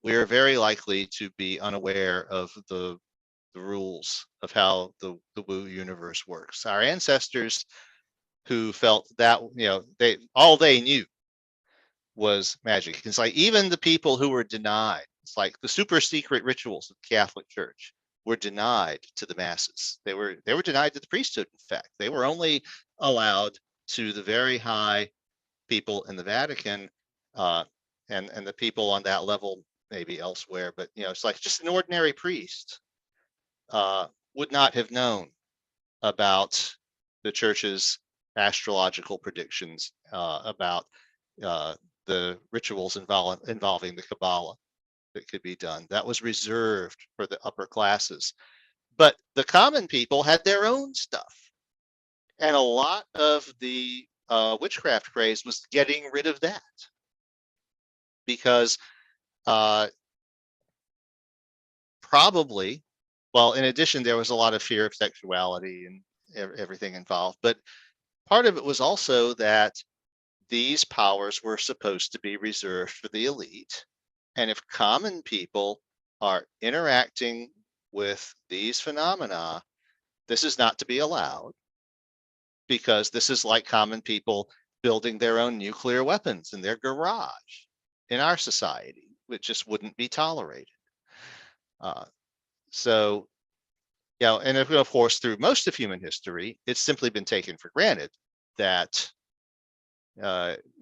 we're very likely to be unaware of the rules of how the Woo universe works. Our ancestors who felt that, they knew was magic. It's like even the people who were denied, it's like the super secret rituals of the Catholic Church were denied to the masses. They were denied to the priesthood. In fact, they were only allowed to the very high people in the Vatican, and the people on that level maybe elsewhere. But it's like just an ordinary priest would not have known about the church's astrological predictions, about the rituals involving the Kabbalah that could be done. That was reserved for the upper classes. But the common people had their own stuff. And a lot of the witchcraft craze was getting rid of that. Because probably, well, in addition, there was a lot of fear of sexuality everything involved. But part of it was also that these powers were supposed to be reserved for the elite. And if common people are interacting with these phenomena, this is not to be allowed, because this is like common people building their own nuclear weapons in their garage in our society, which just wouldn't be tolerated. Uh, so, and of course, through most of human history, it's simply been taken for granted that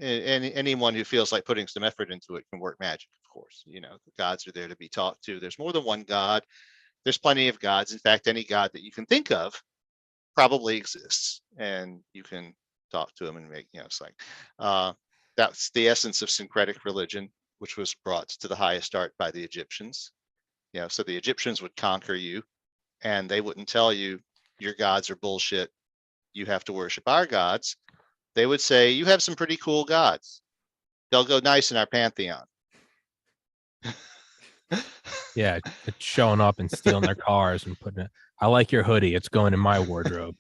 anyone who feels like putting some effort into it can work magic. Of course, the gods are there to be talked to. There's more than one god. There's plenty of gods. In fact, any god that you can think of probably exists, and you can talk to them and make, it's like that's the essence of syncretic religion, which was brought to the highest art by the Egyptians. So the Egyptians would conquer you, and they wouldn't tell you your gods are bullshit, you have to worship our gods. They would say, you have some pretty cool gods, they'll go nice in our pantheon. Yeah, it's showing up and stealing their cars and putting it. I like your hoodie. It's going in my wardrobe.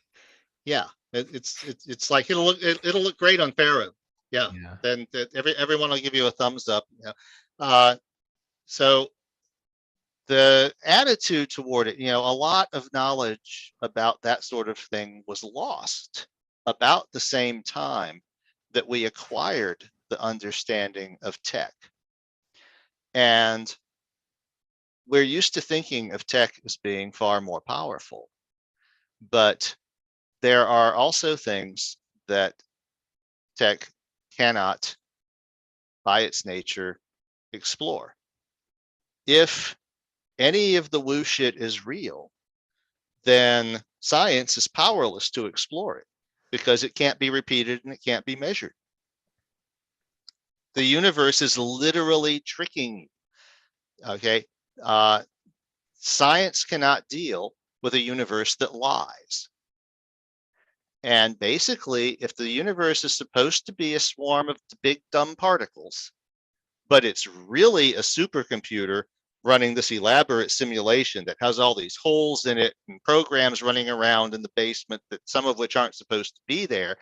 Yeah, it's like it'll look great on Pharaoh. Yeah, Yeah. then everyone will give you a thumbs up. So the attitude toward it, a lot of knowledge about that sort of thing was lost about the same time that we acquired the understanding of tech. And we're used to thinking of tech as being far more powerful, but there are also things that tech cannot, by its nature, explore. If any of the woo shit is real, then science is powerless to explore it because it can't be repeated and it can't be measured. The universe is literally tricking you. Okay. Science cannot deal with a universe that lies. And basically, if the universe is supposed to be a swarm of big dumb particles, but it's really a supercomputer running this elaborate simulation that has all these holes in it and programs running around in the basement, that some of which aren't supposed to be there,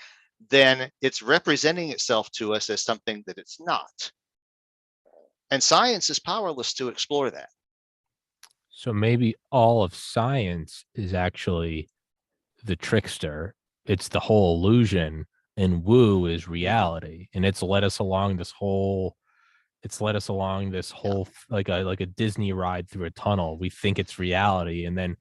then it's representing itself to us as something that it's not. And science is powerless to explore that. So maybe all of science is actually the trickster. It's the whole illusion, and woo is reality. And it's led us along this whole like a Disney ride through a tunnel. We think it's reality, and then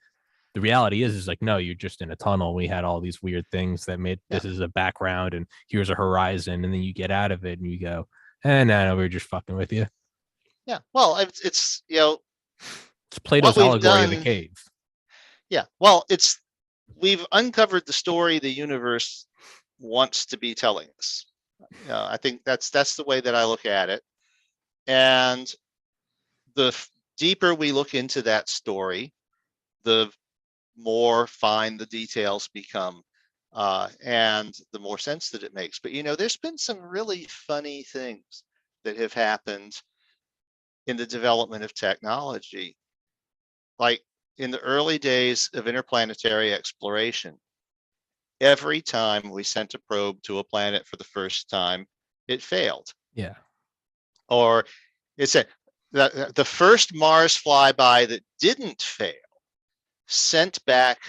the reality is like, no, you're just in a tunnel. We had all these weird things that made this is a background, and here's a horizon, and then you get out of it and you go, no, we were just fucking with you. Yeah, well, it's It's Plato's allegory of the cave. Yeah, well, we've uncovered the story the universe wants to be telling us. I think that's the way that I look at it. And the deeper we look into that story, the more fine the details become, and the more sense that it makes. But there's been some really funny things that have happened in the development of technology. Like in the early days of interplanetary exploration, every time we sent a probe to a planet for the first time, it failed. Yeah. Or it said the first Mars flyby that didn't fail sent back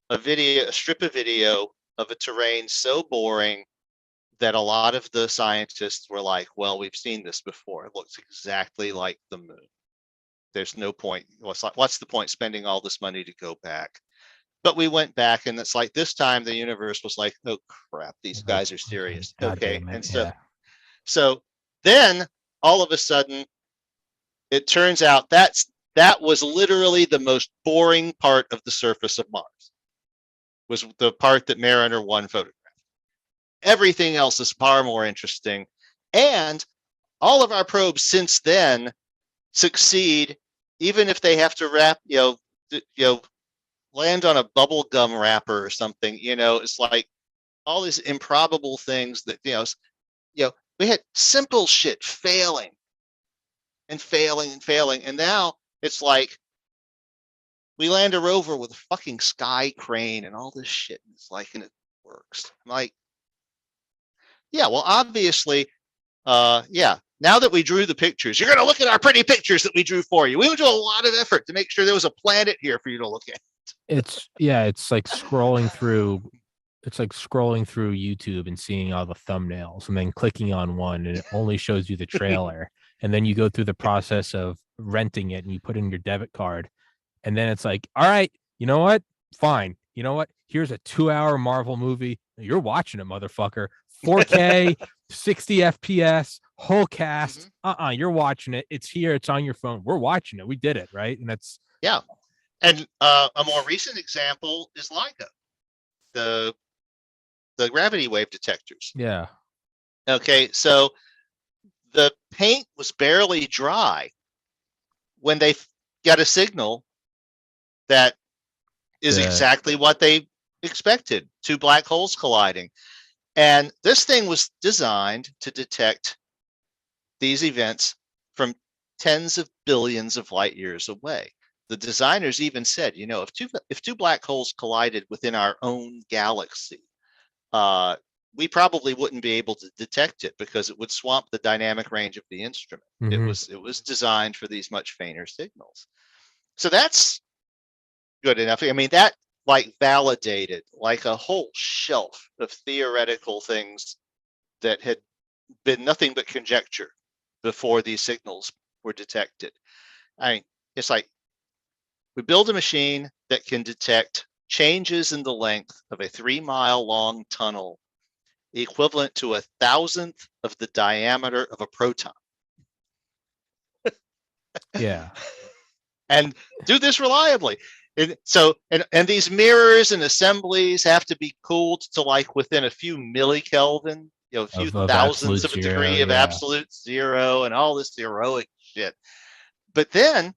a strip of video of a terrain so boring that a lot of the scientists were like, well, we've seen this before. It looks exactly like the moon. There's no point. What's the point spending all this money to go back? But we went back, and it's like this time the universe was like, oh crap, these guys are serious. Okay. And so then all of a sudden it turns out that was literally the most boring part of the surface of Mars, was the part that Mariner 1 photographed. Everything else is far more interesting. And all of our probes since then succeed, even if they have to land on a bubble gum wrapper or something. It's like all these improbable things that we had simple shit failing and failing and failing, and now it's like we land a rover with a fucking sky crane and all this shit. It's like, and it works. I'm like, yeah, well, obviously, yeah. Now that we drew the pictures, you're going to look at our pretty pictures that we drew for you. We went to a lot of effort to make sure there was a planet here for you to look at. It's like scrolling through. It's like scrolling through YouTube and seeing all the thumbnails and then clicking on one and it only shows you the trailer. And then you go through the process of renting it and you put in your debit card. And then it's like, all right, you know what? Fine. You know what? Here's a 2-hour Marvel movie. You're watching it, motherfucker. 4K, 60 FPS, whole cast. You're watching it. It's here. It's on your phone. We're watching it. We did it, right? And that's yeah. And a more recent example is Leica, the gravity wave detectors. Yeah. Okay, so the paint was barely dry when they got a signal that is exactly what they expected, 2 black holes colliding. And this thing was designed to detect these events from tens of billions of light years away. The designers even said, you know, if two black holes collided within our own galaxy, we probably wouldn't be able to detect it because it would swamp the dynamic range of the instrument. Mhm. It was designed for these much fainter signals. So that's good enough. I mean, that like validated like a whole shelf of theoretical things that had been nothing but conjecture before these signals were detected. I mean, it's like we build a machine that can detect changes in the length of a 3-mile long tunnel equivalent to 1,000th of the diameter of a proton. Yeah. And do this reliably. And these mirrors and assemblies have to be cooled to like within a few millikelvin, you know, a few Of thousandths of a absolute zero. degree of Yeah. absolute zero and all this heroic shit. But then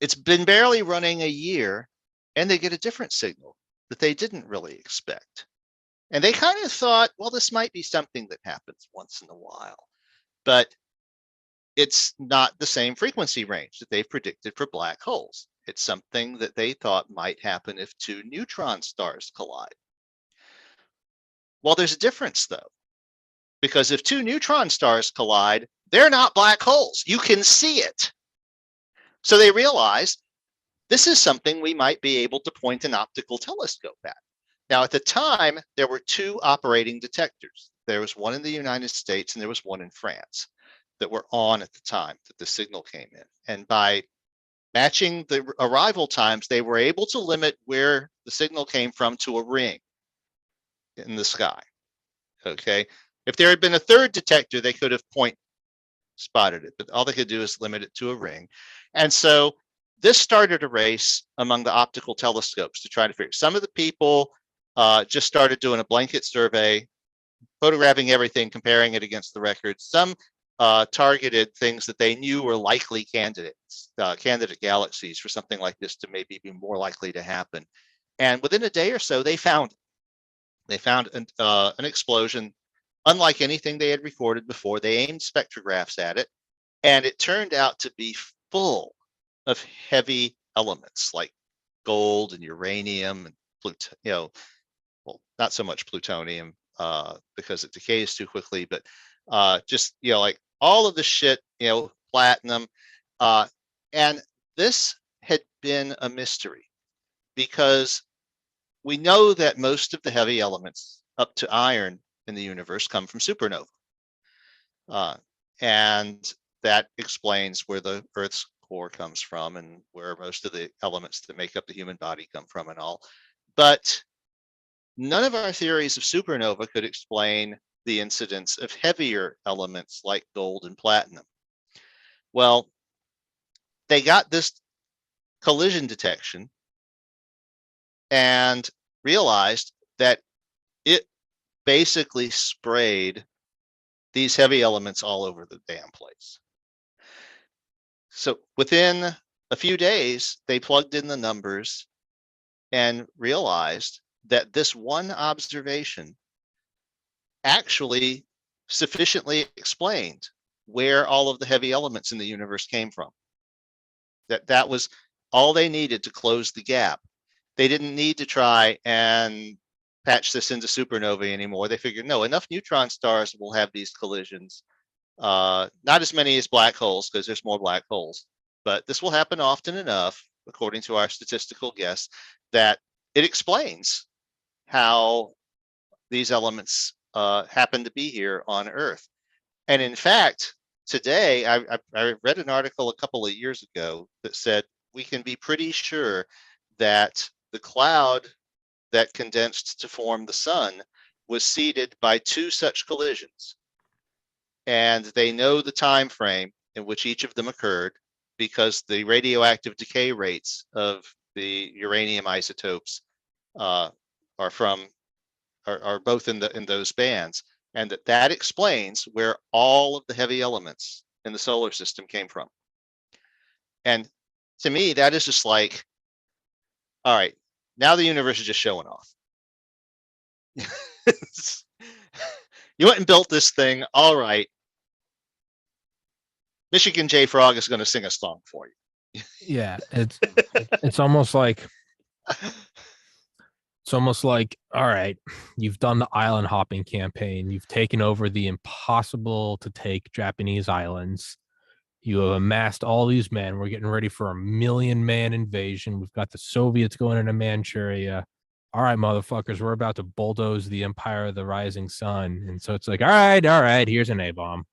it's been barely running a year and they get a different signal that they didn't really expect. And they kind of thought, well, this might be something that happens once in a while. But it's not the same frequency range that they've predicted for black holes. It's something that they thought might happen if 2 neutron stars collide. Well, there's a difference though, because if 2 neutron stars collide, they're not black holes. You can see it. So they realized this is something we might be able to point an optical telescope at. Now, at the time, there were 2 operating detectors. There was one in the United States and there was one in France that were on at the time that the signal came in. And by matching the arrival times, they were able to limit where the signal came from to a ring in the sky. Okay. If there had been a third detector, they could have spotted it, but all they could do is limit it to a ring. And so this started a race among the optical telescopes to try to figure. Some of the people just started doing a blanket survey, photographing everything, comparing it against the records. Some targeted things that they knew were likely candidates, candidate galaxies for something like this to maybe be more likely to happen. And within a day or so, they found an explosion unlike anything they had recorded before. They aimed spectrographs at it, and it turned out to be full of heavy elements like gold and uranium and well, not so much plutonium because it decays too quickly, but just like all of the shit, platinum, and this had been a mystery because we know that most of the heavy elements up to iron in the universe come from supernova. And that explains where the Earth's core comes from and where most of the elements that make up the human body come from and all. But none of our theories of supernova could explain the incidence of heavier elements like gold and platinum. Well, they got this collision detection and realized that it basically sprayed these heavy elements all over the damn place. So within a few days, they plugged in the numbers and realized that this one observation actually sufficiently explained where all of the heavy elements in the universe came from. That was all they needed to close the gap. They didn't need to try and patch this into supernovae anymore. They figured, no, enough neutron stars will have these collisions. Not as many as black holes, because there's more black holes, but this will happen often enough, according to our statistical guess, that it explains how these elements happen to be here on Earth. And in fact, today, I read an article a couple of years ago that said we can be pretty sure that the cloud that condensed to form the sun was seeded by 2 such collisions. And they know the time frame in which each of them occurred, because the radioactive decay rates of the uranium isotopes are both in those bands, and that explains where all of the heavy elements in the solar system came from. And to me, that is just like, all right, now the universe is just showing off. You went and built this thing, all right. Michigan J. Frog is going to sing a song for you. Yeah, it's almost like all right, you've done the island hopping campaign, you've taken over the impossible to take Japanese islands, you have amassed all these men, we're getting ready for a 1,000,000-man invasion, we've got the Soviets going into Manchuria. All right, motherfuckers, we're about to bulldoze the empire of the rising sun. And so it's like, all right, here's an A-bomb.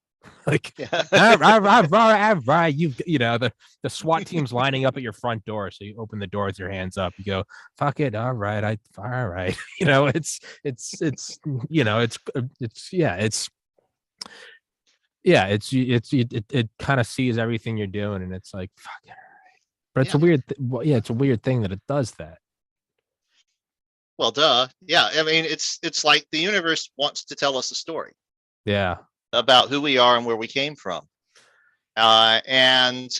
Like, right, you know, the SWAT team's lining up at your front door, so you open the door with your hands up, you go, fuck it, all right, you know, it's you know, it kind of sees everything you're doing, and it's like, fuck it, but it's it's a weird thing that it does that. Well, duh. Yeah, I mean, it's like the universe wants to tell us a story. Yeah. About who we are and where we came from. And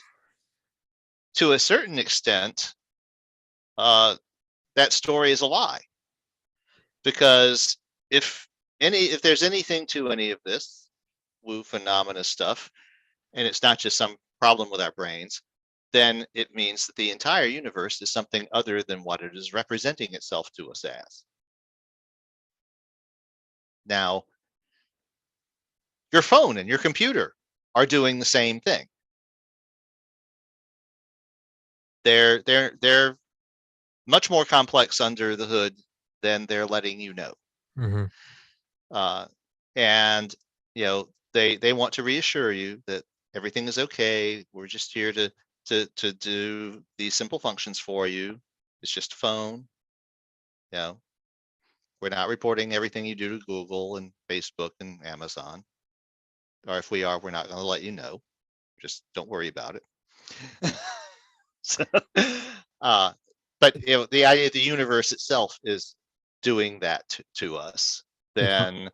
to a certain extent, that story is a lie. Because if there's anything to any of this woo phenomena stuff, and it's not just some problem with our brains, then it means that the entire universe is something other than what it is representing itself to us as. Now, your phone and your computer are doing the same thing. They're much more complex under the hood than they're letting you know. Mm-hmm. And you know, they want to reassure you that everything is okay. We're just here to do these simple functions for you. It's just a phone. You know, we're not reporting everything you do to Google and Facebook and Amazon. Or if we are, we're not going to let you know. Just don't worry about it. So, but you know, the idea the universe itself is doing that to us, then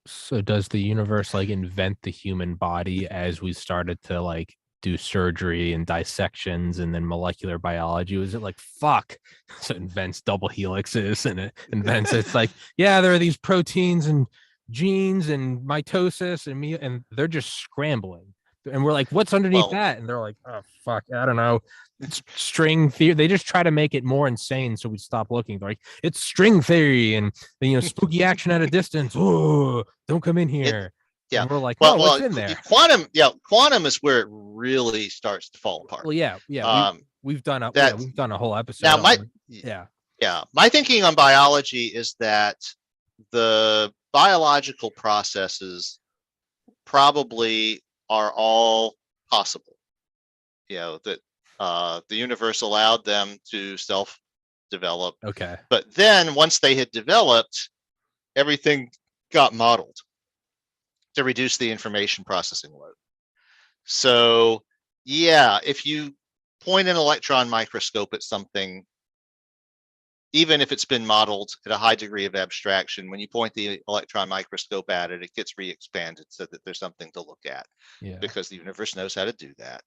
so does the universe like invent the human body as we started to like do surgery and dissections and then molecular biology? Was it like, fuck, so it invents double helixes and it invents it's like, yeah, there are these proteins and genes and mitosis and they're just scrambling, and we're like, what's underneath that? And they're like, oh fuck, I don't know, it's string theory. They just try to make it more insane so we stop looking. They're like, it's string theory and you know, spooky action at a distance. Oh, don't come in here. Yeah, and we're like, no, what's in there? Quantum is where it really starts to fall apart. Well, yeah, we've done a whole episode now. My thinking on biology is that the biological processes probably are all possible. You know, that the universe allowed them to self-develop. Okay. But then once they had developed, everything got modeled to reduce the information processing load. So yeah, if you point an electron microscope at something, even if it's been modeled at a high degree of abstraction, when you point the electron microscope at it, it gets re-expanded so that there's something to look at. Yeah. Because the universe knows how to do that.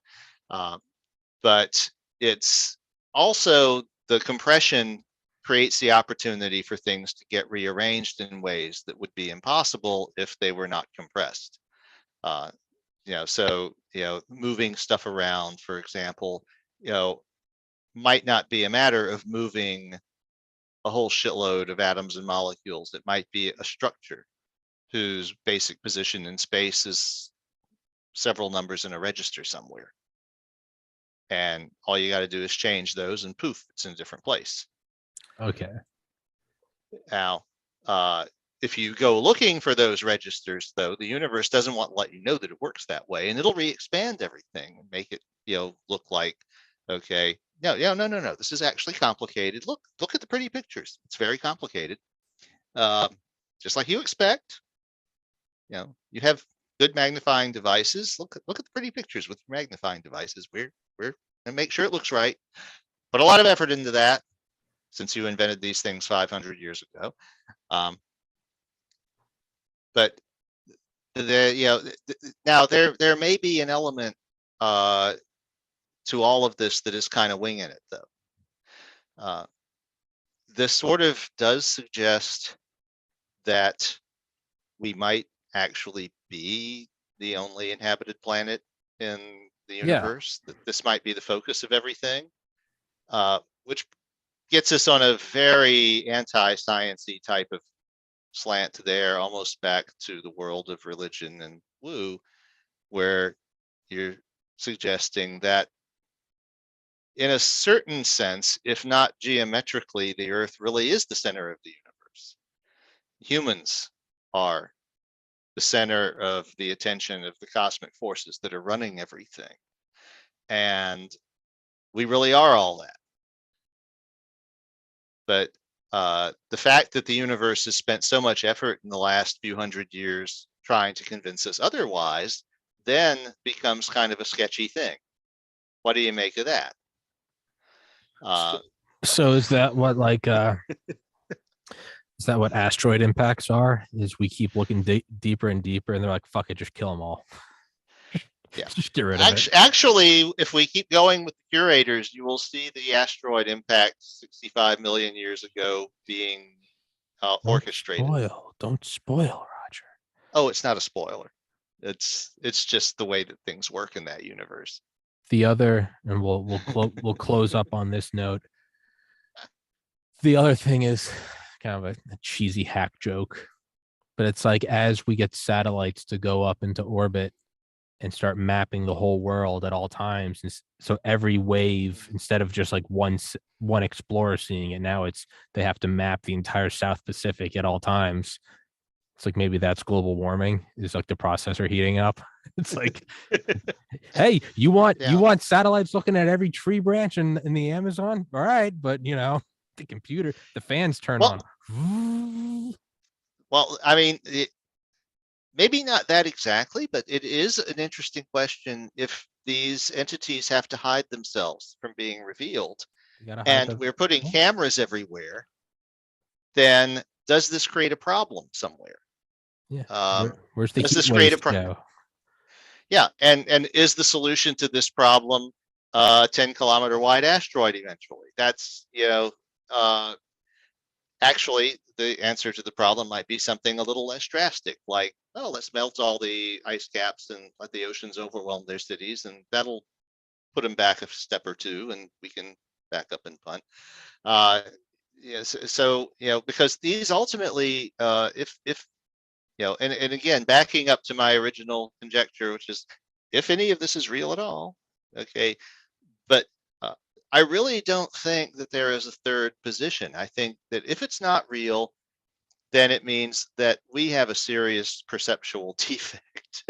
But it's also the compression creates the opportunity for things to get rearranged in ways that would be impossible if they were not compressed. You know, so, you know, moving stuff around, for example, you know, might not be a matter of moving a whole shitload of atoms and molecules. It might be a structure whose basic position in space is several numbers in a register somewhere. And all you got to do is change those and poof, it's in a different place. Okay. Now, if you go looking for those registers, though, the universe doesn't want to let you know that it works that way, and it'll re-expand everything and make it, look like, okay, no. This is actually complicated. Look at the pretty pictures. It's very complicated. Just like you expect. You have good magnifying devices. Look at the pretty pictures with magnifying devices. We're and make sure it looks right. Put a lot of effort into that since you invented these things 500 years ago. But now there may be an element to all of this that is kind of winging it, though. This sort of does suggest that we might actually be the only inhabited planet in the universe, that this might be the focus of everything, which gets us on a very anti-sciencey type of slant there, almost back to the world of religion and woo, where you're suggesting that in a certain sense, if not geometrically, the Earth really is the center of the universe. Humans are the center of the attention of the cosmic forces that are running everything. And we really are all that. But the fact that the universe has spent so much effort in the last few hundred years trying to convince us otherwise, then becomes kind of a sketchy thing. What do you make of that? So is that what is that what asteroid impacts are? Is we keep looking deeper and deeper, and they're like, "Fuck it, just kill them all." Yeah, just get rid of it. Actually, if we keep going with the curators, you will see the asteroid impact 65 million years ago being orchestrated. Don't spoil, Roger. Oh, it's not a spoiler. It's just the way that things work in that universe. The other, and we'll close up on this note. The other thing is kind of a cheesy hack joke, but it's like as we get satellites to go up into orbit and start mapping the whole world at all times, and so every wave, instead of just like one explorer seeing it, now they have to map the entire South Pacific at all times. It's like maybe that's global warming, is like the processor heating up. It's like, hey, you want satellites looking at every tree branch in the Amazon? All right, but the computer, the fans turn on. Well, I mean, maybe not that exactly, but it is an interesting question if these entities have to hide themselves from being revealed, and we're putting cameras everywhere, then does this create a problem somewhere? Yeah. Where's the does heat this create a problem? Yeah, and is the solution to this problem 10-kilometer wide asteroid eventually? That's actually the answer to the problem might be something a little less drastic, like, oh, let's melt all the ice caps and let the oceans overwhelm their cities, and that'll put them back a step or two, and we can back up and punt. Yes, so because these ultimately, if and again, backing up to my original conjecture, which is if any of this is real at all, okay, but I really don't think that there is a third position. I think that if it's not real, then it means that we have a serious perceptual defect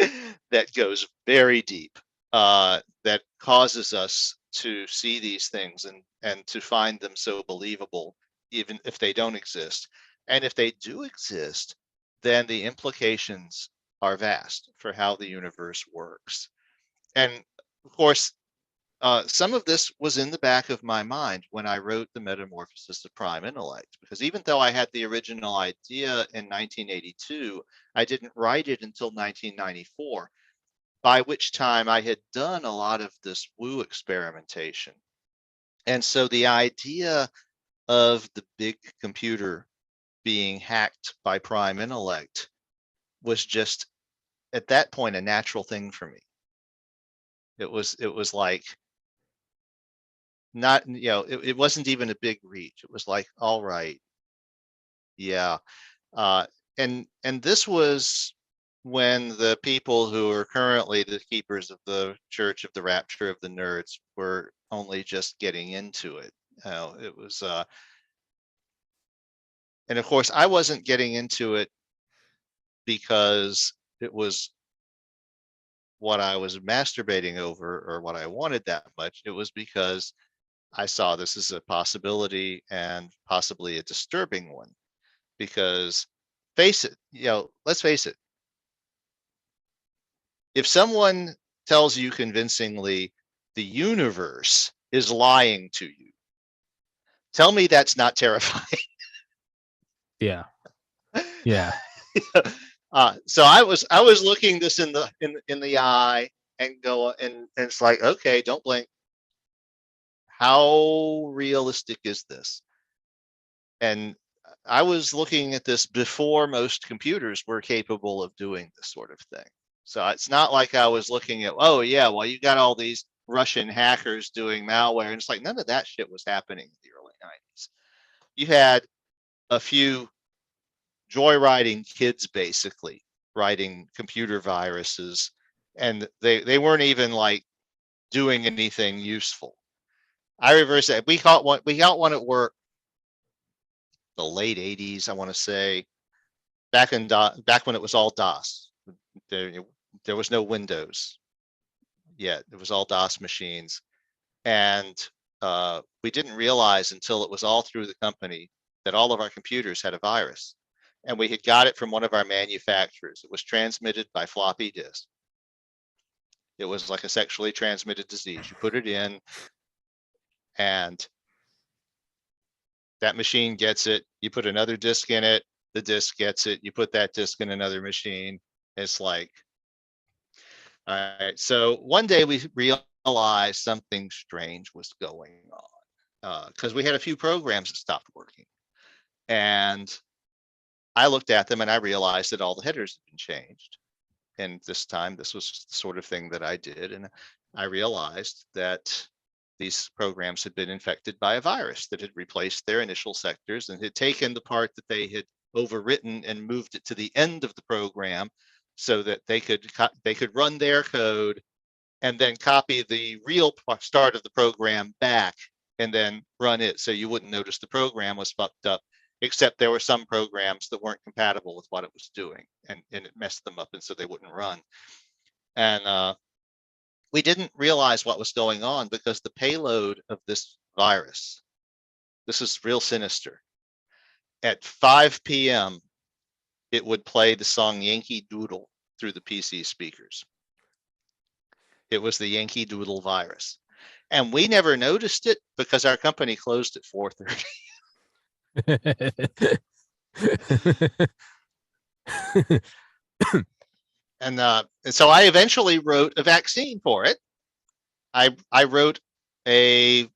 that goes very deep, that causes us to see these things and to find them so believable, even if they don't exist. And if they do exist, then the implications are vast for how the universe works. And of course, some of this was in the back of my mind when I wrote The Metamorphosis of Prime Intellect, because even though I had the original idea in 1982, I didn't write it until 1994, by which time I had done a lot of this woo experimentation. And so the idea of the big computer being hacked by Prime Intellect was just, at that point, a natural thing for me. It was like, not, it wasn't even a big reach. It was like, all right, yeah. And this was when the people who are currently the keepers of the Church of the Rapture of the Nerds were only just getting into it. It was, and of course, I wasn't getting into it because it was what I was masturbating over or what I wanted that much. It was because I saw this as a possibility and possibly a disturbing one. Because let's face it, if someone tells you convincingly the universe is lying to you, tell me that's not terrifying. Yeah. Yeah. So I was looking this in the eye and go, and it's like, okay, don't blink. How realistic is this? And I was looking at this before most computers were capable of doing this sort of thing. So it's not like I was looking at, oh yeah, well, you got all these Russian hackers doing malware. And it's like, none of that shit was happening in the early 90s. You had a few joyriding kids basically writing computer viruses, and they weren't even like doing anything useful. I reverse that. We got one at work the late 80s, I want to say, back when it was all DOS. There was no Windows yet. It was all DOS machines. And we didn't realize until it was all through the company that all of our computers had a virus. And we had got it from one of our manufacturers. It was transmitted by floppy disk. It was like a sexually transmitted disease. You put it in, and that machine gets it. You put another disk in it, the disk gets it. You put that disk in another machine. It's like, all right. So one day we realized something strange was going on because we had a few programs that stopped working. And I looked at them and I realized that all the headers had been changed. And this time, this was the sort of thing that I did. And I realized that these programs had been infected by a virus that had replaced their initial sectors and had taken the part that they had overwritten and moved it to the end of the program so that they could run their code and then copy the real start of the program back and then run it, so you wouldn't notice the program was fucked up, except there were some programs that weren't compatible with what it was doing, and it messed them up, and so they wouldn't run. And we didn't realize what was going on because the payload of this virus, this is real sinister. At 5 p.m., it would play the song Yankee Doodle through the PC speakers. It was the Yankee Doodle virus. And we never noticed it because our company closed at 4:30. And so I eventually wrote a vaccine for it. I wrote a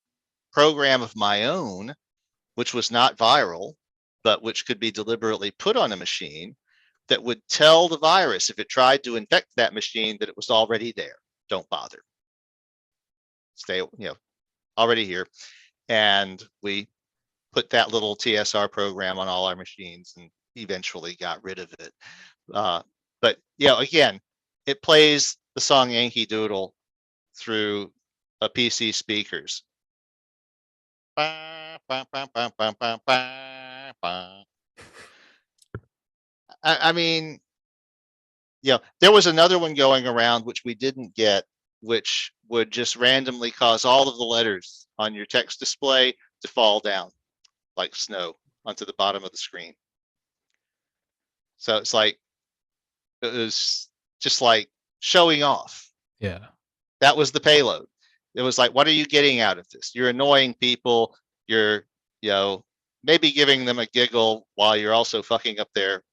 program of my own, which was not viral, but which could be deliberately put on a machine that would tell the virus if it tried to infect that machine that it was already there. Don't bother. Stay, already here. And we put that little TSR program on all our machines and eventually got rid of it. But again, it plays the song Yankee Doodle through a PC speakers. I mean, there was another one going around which we didn't get, which would just randomly cause all of the letters on your text display to fall down like snow onto the bottom of the screen. So it's like, it was just like showing off. Yeah. That was the payload. It was like, what are you getting out of this? You're annoying people. You're, maybe giving them a giggle while you're also fucking up their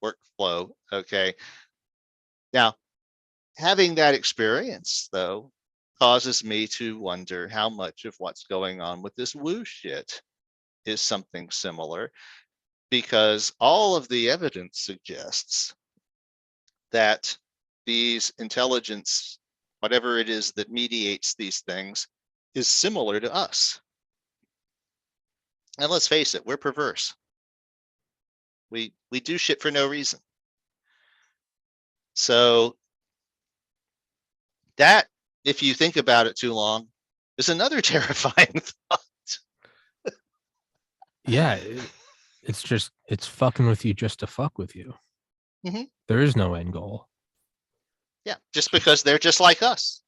workflow. Okay. Now, having that experience, though, causes me to wonder how much of what's going on with this woo shit is something similar, because all of the evidence suggests that these intelligence, whatever it is that mediates these things, is similar to us. And let's face it, we're perverse. We do shit for no reason. So that, if you think about it too long, is another terrifying thought. Yeah, it's fucking with you just to fuck with you. Mhm. There is no end goal. Yeah, just because they're just like us.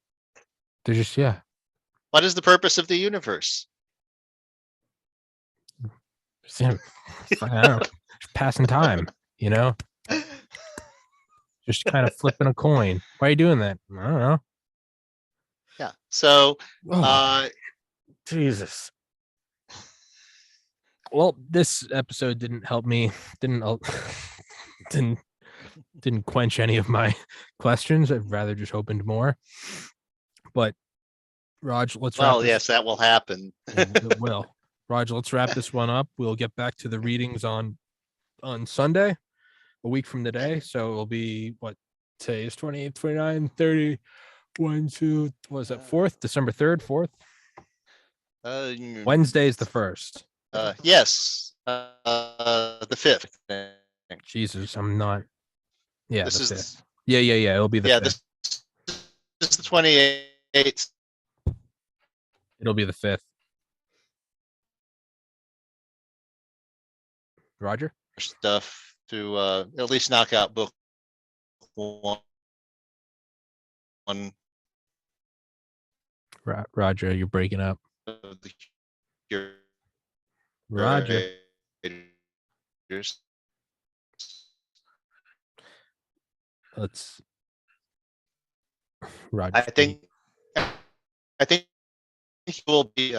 They're just, yeah. What is the purpose of the universe? I don't know, just passing time, you know, just kind of flipping a coin. Why are you doing that? I don't know. Yeah. So Oh, Jesus. Well, this episode didn't help me. Didn't didn't quench any of my questions. I've rather just opened more. But Raj, let's wrap well, this. yes, that will happen. It will. Raj, let's wrap this one up. We'll get back to the readings on Sunday, a week from today. So it'll be what today is 28, 29, 30, 1, 2, what is that? 4th, December 3rd, 4th. Wednesday is the 1st. Yes, the 5th. Jesus, I'm not. Yeah, This the is 5th. Yeah. It'll be the 5th. this is the 28th. It'll be the 5th. Roger? Stuff to at least knock out book one. Roger, you're breaking up. Of the Roger. curators. Let's. Roger. I think he will be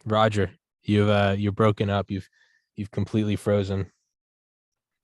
Roger, you're broken up. You've completely frozen.